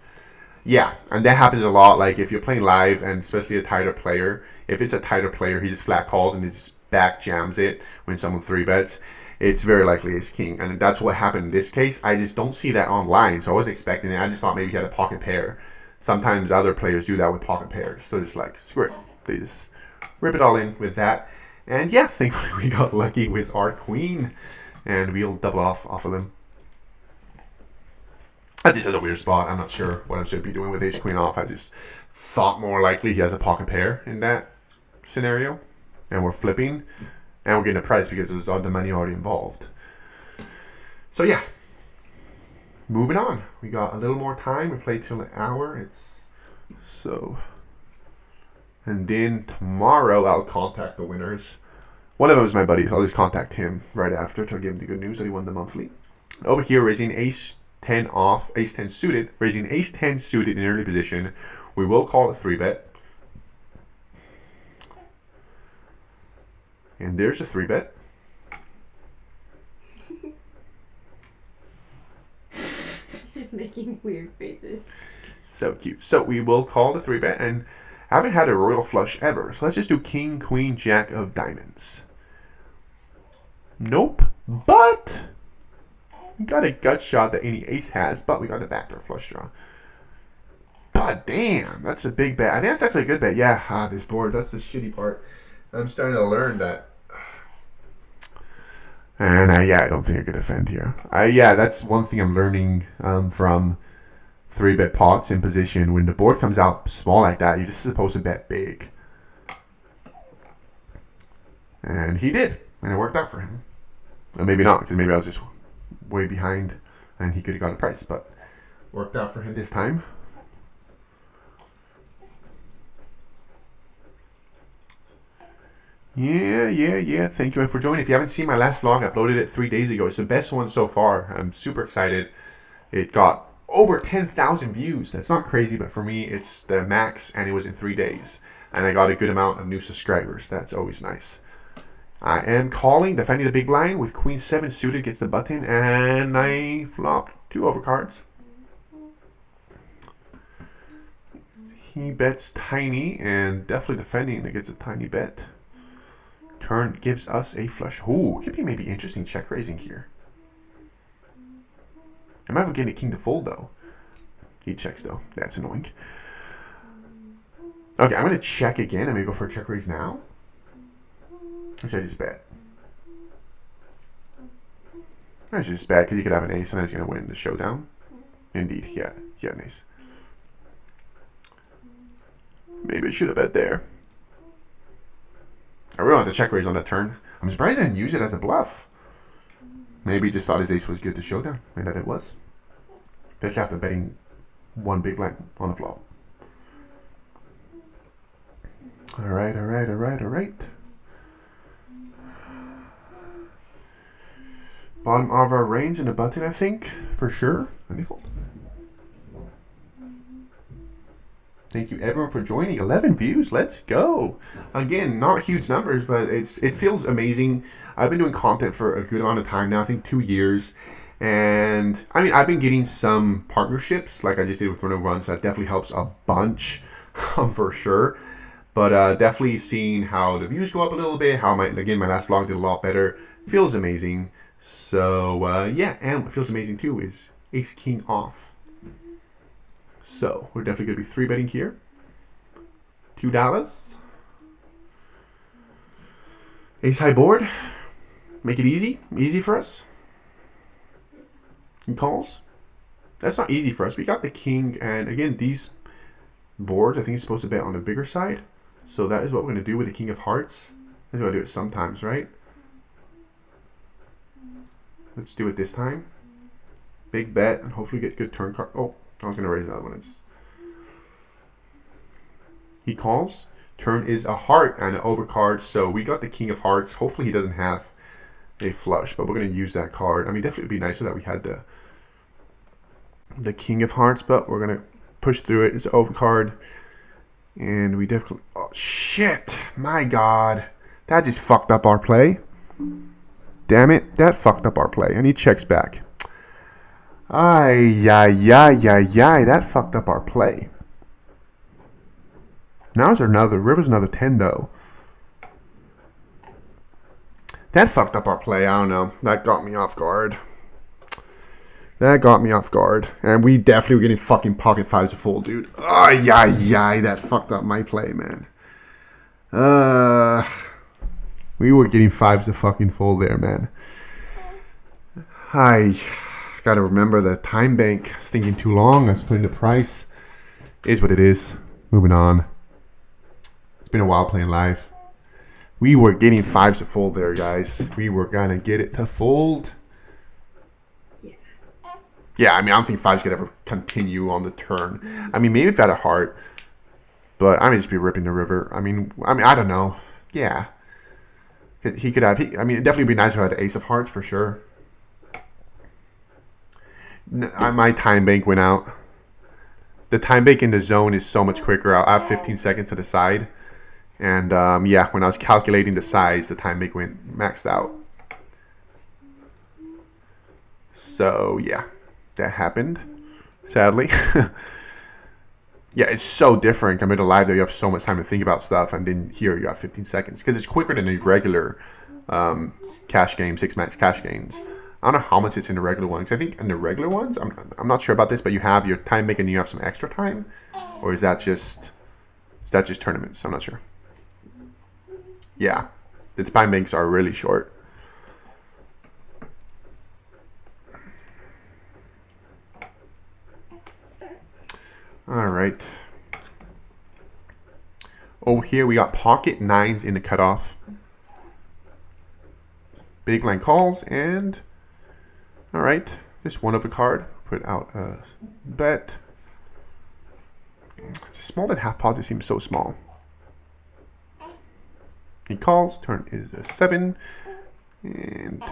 A: Yeah, and that happens a lot. Like, if you're playing live, and especially a tighter player, if it's a tighter player, he just flat calls and just back jams it when someone 3-bets. It's very likely ace king, and that's what happened in this case. I just don't see that online, so I wasn't expecting it. I just thought maybe he had a pocket pair. Sometimes other players do that with pocket pairs, so just like screw it, they just rip it all in with that. And yeah, thankfully we got lucky with our queen, and we'll double off of them. That just is a weird spot. I'm not sure what I should be doing with ace queen off. I just thought more likely he has a pocket pair in that scenario. And we're flipping, and we're getting a price because there's the money already involved. So yeah, moving on. We got a little more time. We played till an hour. It's so, and then tomorrow I'll contact the winners. One of them is my buddy, so I'll just contact him right after to give him the good news that he won the monthly. Over here, raising ace 10 off, ace 10 suited, raising ace 10 suited in early position. We will call it 3-bet. And there's a 3-bet.
B: He's making weird faces.
A: So cute. So we will call the 3-bet, and I haven't had a royal flush ever. So let's just do king, queen, jack of diamonds. Nope. But we got a gut shot that any ace has, but we got the backdoor flush draw. But damn, that's a big bet. I think that's actually a good bet. Yeah, this board, that's the shitty part. I'm starting to learn that. And yeah, I don't think I could defend here. Yeah, that's one thing I'm learning from 3-bet pots in position. When the board comes out small like that, you're just supposed to bet big. And he did, and it worked out for him. Or maybe not, because maybe I was just way behind and he could have got a price, but worked out for him this time. Yeah. Thank you for joining. If you haven't seen my last vlog, I uploaded it 3 days ago. It's the best one so far. I'm super excited. It got over 10,000 views. That's not crazy, but for me, it's the max, and it was in 3 days. And I got a good amount of new subscribers. That's always nice. I am calling, defending the big blind with queen 7 suited, gets the button, and I flopped 2 overcards. He bets tiny, and definitely defending, and gets a tiny bet. Turn gives us a flush. Ooh, could be maybe interesting check raising here. I might have getting a king to fold though. He checks though. That's annoying. Okay, I'm gonna check again. I'm gonna go for a check raise now. Or should I just bet? I should just bet because he could have an ace and I was gonna win the showdown. Indeed, yeah, he had an ace. Maybe I should have bet there. I really want the check raise on that turn. I'm surprised I didn't use it as a bluff. Maybe he just thought his ace was good to showdown. Maybe that it was. Just after betting one big blind on the flop. Alright. Bottom of our range in the button, I think, for sure. Let me fold. Thank you everyone for joining. 11 views. Let's go. Again, not huge numbers, but it feels amazing. I've been doing content for a good amount of time now. I think 2 years. And I mean, I've been getting some partnerships like I just did with Renault Runs. That definitely helps a bunch for sure. But definitely seeing how the views go up a little bit. How my last vlog did a lot better. Feels amazing. So yeah, and what feels amazing too is ace king off. So we're definitely going to be 3-betting here. $2. Ace high board. Make it easy. Easy for us. He calls. That's not easy for us. We got the king, and again, these boards, I think it's supposed to bet on the bigger side. So that is what we're going to do with the king of hearts. That's going to do it sometimes, right? Let's do it this time. Big bet, and hopefully get good turn card. Oh, I was going to raise that one. He calls. Turn is a heart and an overcard. So we got the king of hearts. Hopefully he doesn't have a flush, but we're going to use that card. I mean, definitely would be nicer that we had the king of hearts, but we're going to push through it. It's an overcard. And we definitely... Oh, shit. My God. That just fucked up our play. Damn it. That fucked up our play. And he checks back. That fucked up our play. Now is another river's another 10 though. That fucked up our play. I don't know. That got me off guard. And we definitely were getting fucking pocket fives to fold, dude. That fucked up my play, man. We were getting fives to fucking fold there, man. I gotta remember the time bank. I was thinking too long. I was putting the price. Is what it is. Moving on. It's been a while playing live. We were getting fives to fold there, guys. We were gonna get it to fold. Yeah, I mean, I don't think fives could ever continue on the turn. I mean, maybe if I had a heart, but I may just be ripping the river. I mean, I don't know. Yeah, he could have. I mean, it'd definitely be nice if I had an ace of hearts for sure. My time bank went out. The time bank in the zone is so much quicker. I have 15 seconds to decide. And yeah, when I was calculating the size, the time bank went maxed out. So yeah, that happened, sadly. Yeah, it's so different compared to live that you have so much time to think about stuff, and then here you have 15 seconds because it's quicker than the regular cash game, 6-max cash games. I don't know how much it's in the regular ones. I think in the regular ones, I'm not sure about this, but you have your time bank and you have some extra time, or is that just tournaments? I'm not sure. Yeah, the time banks are really short. All right. Over here, we got pocket nines in the cutoff. Big blind calls, and all right, just one of a card. Put out a bet. It's a small that half pot. It seems so small. He calls. Turn is a 7, and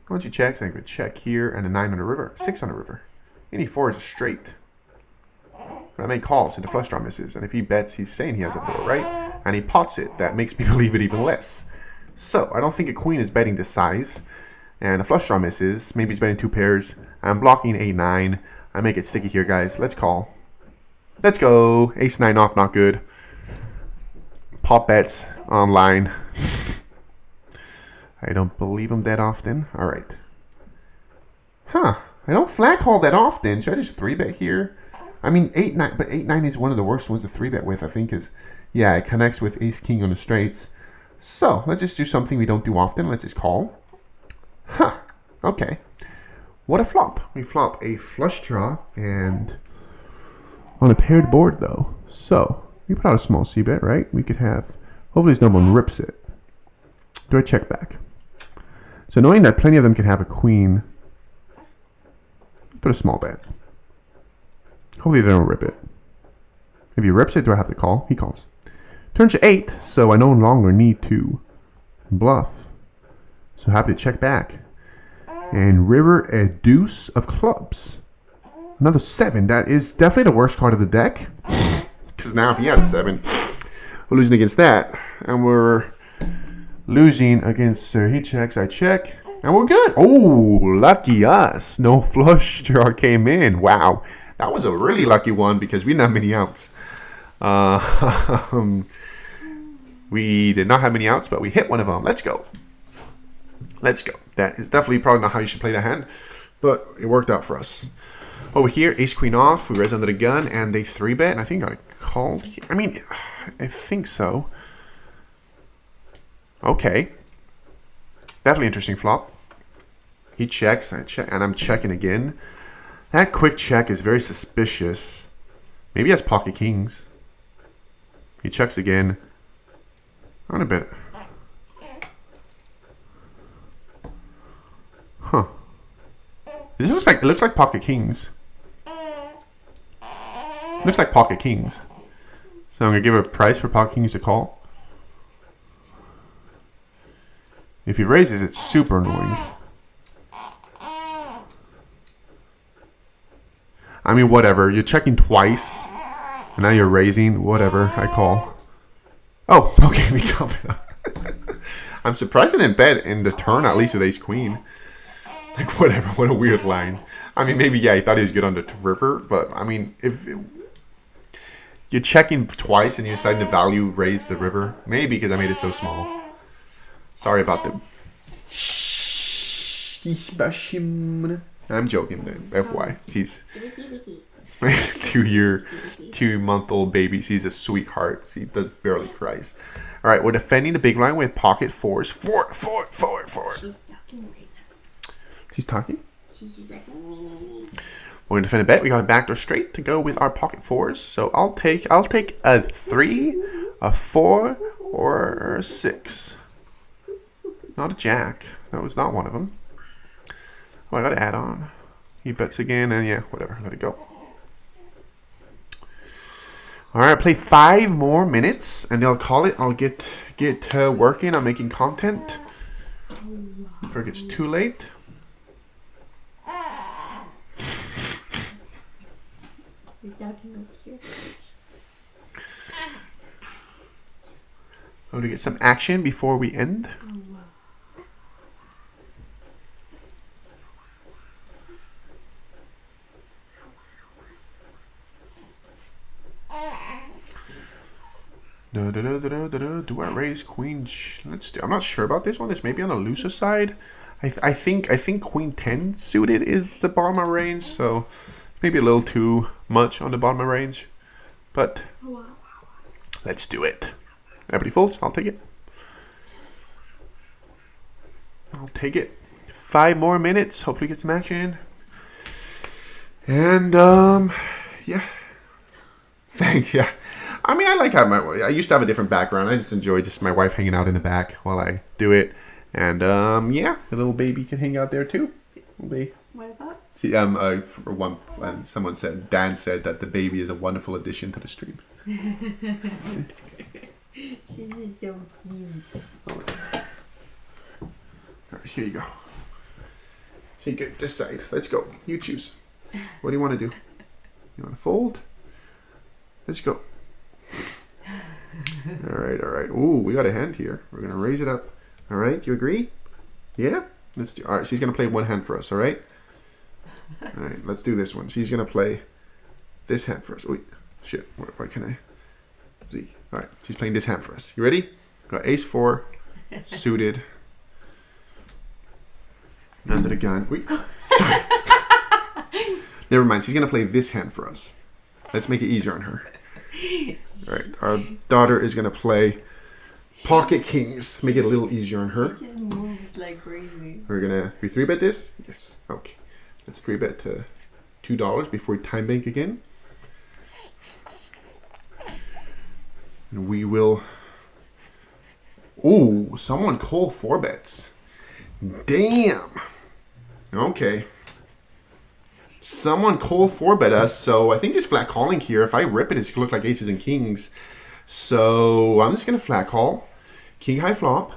A: once he checks, I could check here, and a 9 on the river, 6 on the river. Any 4 is a straight. But I make calls, and the flush draw misses. And if he bets, he's saying he has a 4, right? And he pots it. That makes me believe it even less. So I don't think a queen is betting this size. And a flush draw misses. Maybe he's betting 2 pairs. I'm blocking a-9. I make it sticky here, guys. Let's call. Let's go. Ace-9 off, not good. Pop bets online. I don't believe him that often. All right. Huh. I don't flag call that often. Should I just 3-bet here? I mean, 8-9, but 8-9 is one of the worst ones to 3-bet with, I think, is, yeah, it connects with ace-king on the straights. So, let's just do something we don't do often. Let's just call. Huh. Okay. What a flop. We flop a flush draw and on a paired board, though. So, we put out a small c-bet, right? We could have, hopefully no one rips it. Do I check back? So knowing that plenty of them can have a queen, put a small bet. Hopefully they don't rip it. If he rips it, do I have to call? He calls. Turn to 8, so I no longer need to bluff. So happy to check back. And river a deuce of clubs. Another 7. That is definitely the worst card of the deck. Because now if he had a 7, we're losing against that. And we're losing against he checks, I check, and we're good. Oh, lucky us. No flush draw came in. Wow. That was a really lucky one because we didn't have many outs. We did not have many outs, but we hit one of them. Let's go. Let's go. That is definitely probably not how you should play that hand, but it worked out for us. Over here, ace queen off. We raise under the gun, and they 3-bet, and I think I called. I mean, I think so. Okay. Definitely interesting flop. He checks, I check, and I'm checking again. That quick check is very suspicious. Maybe he has pocket kings. He checks again. On a bit. Huh. This looks like, it looks like pocket kings. Looks like pocket kings. So I'm gonna give a price for pocket kings to call. If he raises, it's super annoying. I mean, whatever. You're checking twice, and now you're raising. Whatever. I call. Oh, okay. We jump it up. I'm surprised I didn't bet in the turn, at least with ace queen. Like, whatever. What a weird line. I mean, maybe, yeah, he thought he was good on the river, but, I mean, if you're checking twice and you decide to value raise the river, maybe because I made it so small. Sorry about the... I'm joking, FY. She's 2-month-old baby. She's a sweetheart. She does barely cries. All right, we're defending the big line with pocket 4s. Four. She's talking?
B: She's like,
A: We're gonna defend a bet. We got a backdoor straight to go with our pocket 4s. So I'll take a 3, a 4, or a 6. Not a jack. That was not one of them. Oh, I got to add on. He bets again, and yeah, whatever. Let it go. All right, play 5 more minutes, and they'll call it. I'll get working on making content before it gets too late.
B: Without a note here.
A: I want to get some action before we end.
B: Oh wow.
A: Do I raise queen? Let's do. I'm not sure about this one. This may be on the looser side. I think queen 10 suited is the bottom of range, so maybe a little too much on the bottom of range. But
B: Oh, wow.
A: let's do it. Everybody folds. I'll take it. I'll take it. 5 more minutes. Hopefully get some action. And yeah. Thanks. Yeah. I mean, I like how I used to have a different background. I just enjoy just my wife hanging out in the back while I do it. And yeah, the little baby can hang out there too.
B: What about?
A: See, for one, someone said, Dan said that the baby is a wonderful addition to the stream.
B: She's just so cute.
A: All right, here you go. Here you go, this side. Let's go. You choose. What do you want to do? You want to fold? Let's go. All right, all right. Ooh, we got a hand here. We're gonna raise it up. All right, you agree? Yeah. Let's do. All right, she's gonna play one hand for us. All right. All right, let's do this one. She's gonna play this hand for us. Wait, shit. Why can I? See. All right, she's playing this hand for us. You ready? Got ace 4, suited. Under the gun. Wait. Sorry. Never mind. She's gonna play this hand for us. Let's make it easier on her. All right, our daughter is gonna play pocket kings. Make it a little easier on her.
B: She just moves like crazy.
A: We're gonna 3-bet this. Yes. Okay. Let's 3-bet to $2 before we time bank again. And we will. Ooh, someone called 4-bets. Damn. Okay. Someone called 4-bet us, so I think just flat calling here. If I rip it, it's gonna look like aces and kings. So I'm just gonna flat call. King high flop.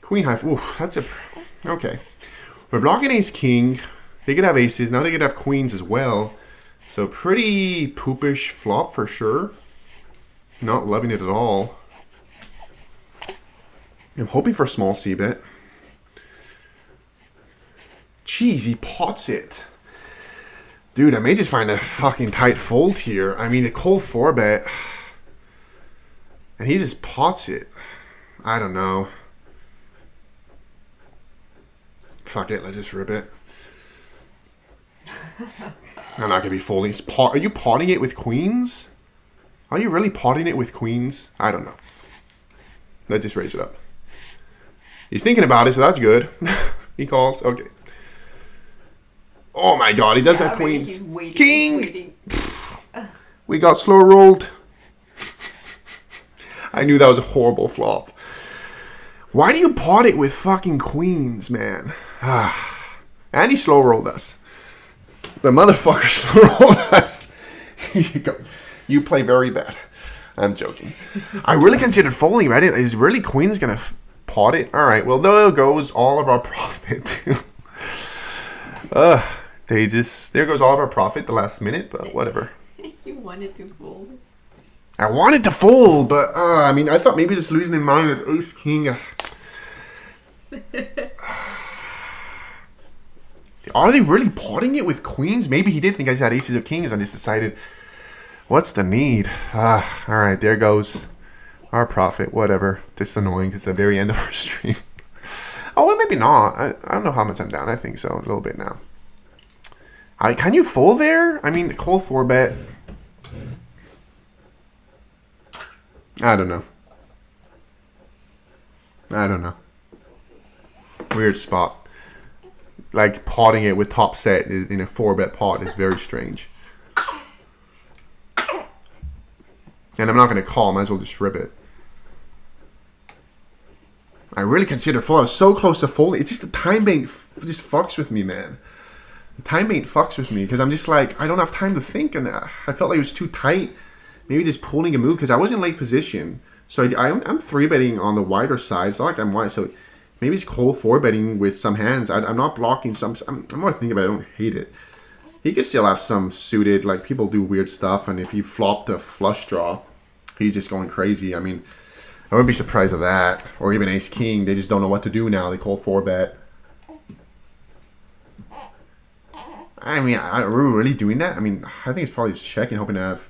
A: Queen high. Ooh, that's a. Okay. We're blocking ace king. They could have aces. Now they could have queens as well. So pretty poopish flop for sure. Not loving it at all. I'm hoping for a small c-bet. Jeez, he pots it. Dude, I may just find a fucking tight fold here. I mean, a cold 4-bet. And he just pots it. I don't know. Fuck it, let's just rip it. I'm not gonna be folding. Are you potting it with queens? Are you really potting it with queens? I don't know. Let's just raise it up. He's thinking about it, so that's good. He calls. Okay. Oh my god, he does have queens.
B: Waiting,
A: King!
B: waiting.
A: We got slow rolled. I knew that was a horrible flop. Why do you pot it with fucking queens, man? And he slow rolled us. The motherfucker slow rolled us. Here you go. You play very bad. I'm joking. I really considered folding, right? Is really queens gonna pot it? All right. Well, there goes all of our profit too. There goes all of our profit the last minute, but whatever.
B: You wanted to fold.
A: I wanted to fold, but I mean, I thought maybe just losing in mind with ace king. Are they really potting it with queens? Maybe he did think I just had aces or kings and just decided, what's the need? All right, there goes our profit. Whatever. Just annoying because the very end of our stream. Oh, well, maybe not. I don't know how much I'm down. I think so. A little bit now. Can you fold there? I mean, call 4-bet. I don't know. Weird spot. Like, potting it with top set in a 4-bet pot is very strange. And I'm not going to call. Might as well just rip it. I really consider fold. I was so close to folding. It's just the time bank just fucks with me, man. The time bank fucks with me because I'm just like, I don't have time to think. And I felt like it was too tight. Maybe just pulling a move because I was in late position. So I'm 3-betting on the wider side. It's not like I'm wide. So maybe it's cold 4-betting with some hands. I'm not blocking some. I'm more thinking about it. I don't hate it. He could still have some suited, like people do weird stuff, and if he flopped a flush draw, he's just going crazy. I mean, I wouldn't be surprised at that. Or even ace king, they just don't know what to do now. They call 4-bet. I mean, are we really doing that? I mean, I think it's probably just checking, hoping to have.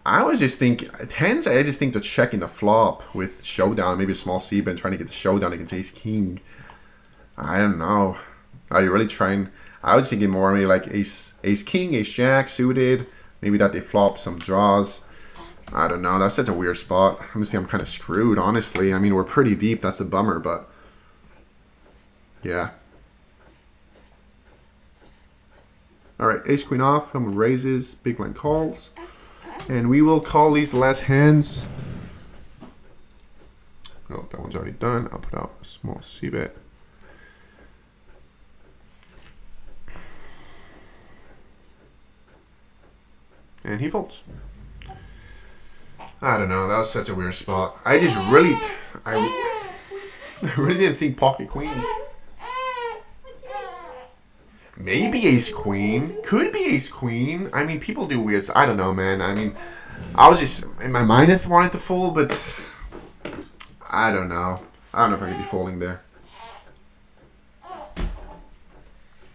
A: I was just think tens. I just think to check in the flop with showdown, maybe a small c-bet, trying to get the showdown against ace king. I don't know. Are you really trying? I was thinking more maybe like ace king, ace jack suited. Maybe that they flop some draws. I don't know. That's such a weird spot. I'm just I'm kind of screwed, honestly. I mean, we're pretty deep. That's a bummer, but yeah. All right, ace queen off. Someone raises, big blind calls, and we will call these last hands. Oh, that one's already done. I'll put out a small c-bet. And he folds. I don't know. That was such a weird spot. I just really, I really didn't think pocket queens. Maybe ace queen. Could be ace queen. I mean, people do weird. I don't know, man. I mean, I was just in my mind if I wanted to fold, but I don't know. I don't know if I could be folding there.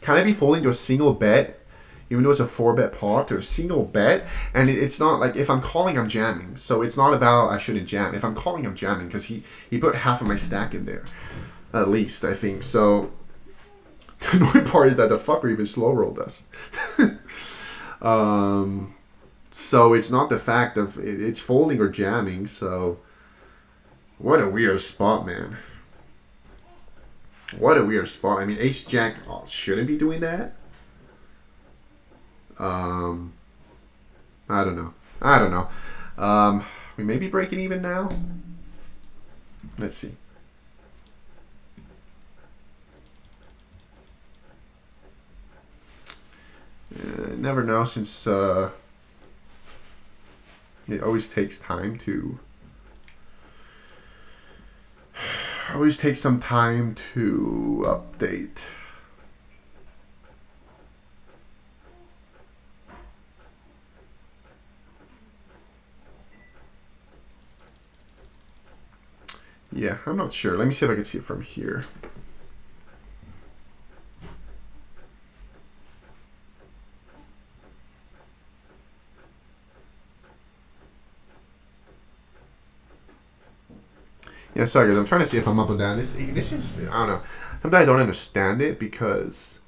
A: Can I be folding to a single bet? Even though it's a 4-bet pot or a single bet, and it's not like if I'm calling, I'm jamming. So it's not about I shouldn't jam. If I'm calling, I'm jamming because he put half of my stack in there, at least I think. So the annoying part is that the fucker even slow rolled us. So it's not the fact of it's folding or jamming. So what a weird spot, man. What a weird spot. I mean, ace jack shouldn't be doing that. I don't know. I don't know. We may be breaking even now. Let's see. Never know, since it always takes time to. Always takes some time to update. Yeah, I'm not sure. Let me see if I can see it from here. Yeah, sorry guys, I'm trying to see if I'm up or down. This is, I don't know. Sometimes I don't understand it because,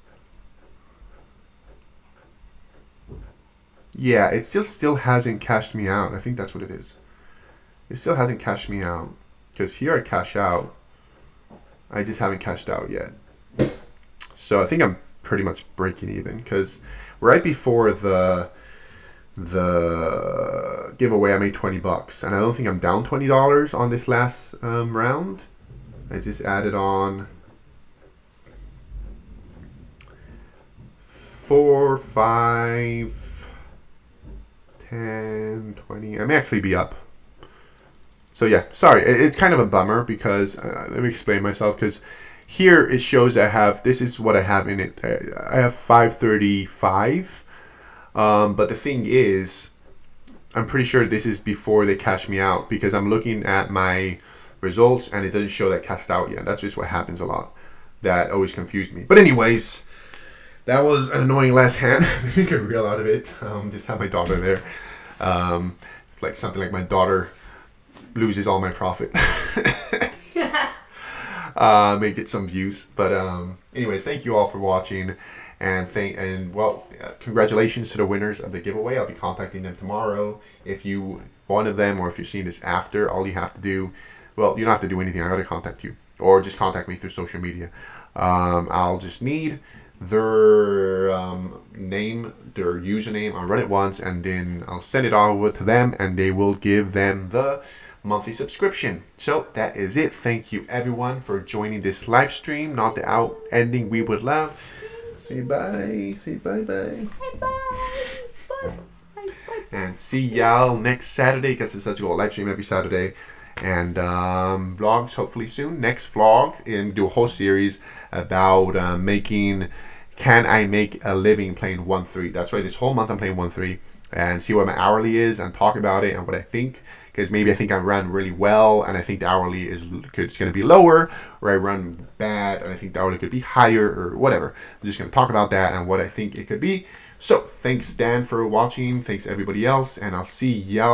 A: yeah, it still hasn't cashed me out. I think that's what it is. It still hasn't cashed me out. Because here I cash out. I just haven't cashed out yet. So I think I'm pretty much breaking even. Because right before the giveaway, I made $20. And I don't think I'm down $20 on this last round. I just added on 4, 5, 10, 20. I may actually be up. So yeah, sorry, it's kind of a bummer because, let me explain myself, because here it shows I have, this is what I have in it. I have 535, but the thing is, I'm pretty sure this is before they cash me out because I'm looking at my results and it doesn't show that cashed out yet. That's just what happens a lot. That always confused me. But anyways, that was an annoying last hand. Maybe get real out of it. Just have my daughter there. Like something like my daughter loses all my profit. May get some views, but anyways, thank you all for watching, and congratulations to the winners of the giveaway. I'll be contacting them tomorrow. If you one of them, or if you're seeing this after, all you have to do, well, you don't have to do anything. I gotta contact you, or just contact me through social media. I'll just need their name, their username. I'll run it once, and then I'll send it over to them, and they will give them the monthly subscription. So that is it. Thank you everyone for joining this live stream. Not the ending we would love. Say bye. Say bye bye.
B: Bye.
A: And see y'all next Saturday, because it's such a live stream every Saturday. And vlogs hopefully soon. Next vlog, and do a whole series about making can I make a living playing 1-3? That's right. This whole month I'm playing 1-3 and see what my hourly is and talk about it and what I think. Because maybe I think I run really well and I think the hourly is going to be lower, or I run bad and I think the hourly could be higher, or whatever. I'm just going to talk about that and what I think it could be. So thanks, Dan, for watching. Thanks everybody else, and I'll see y'all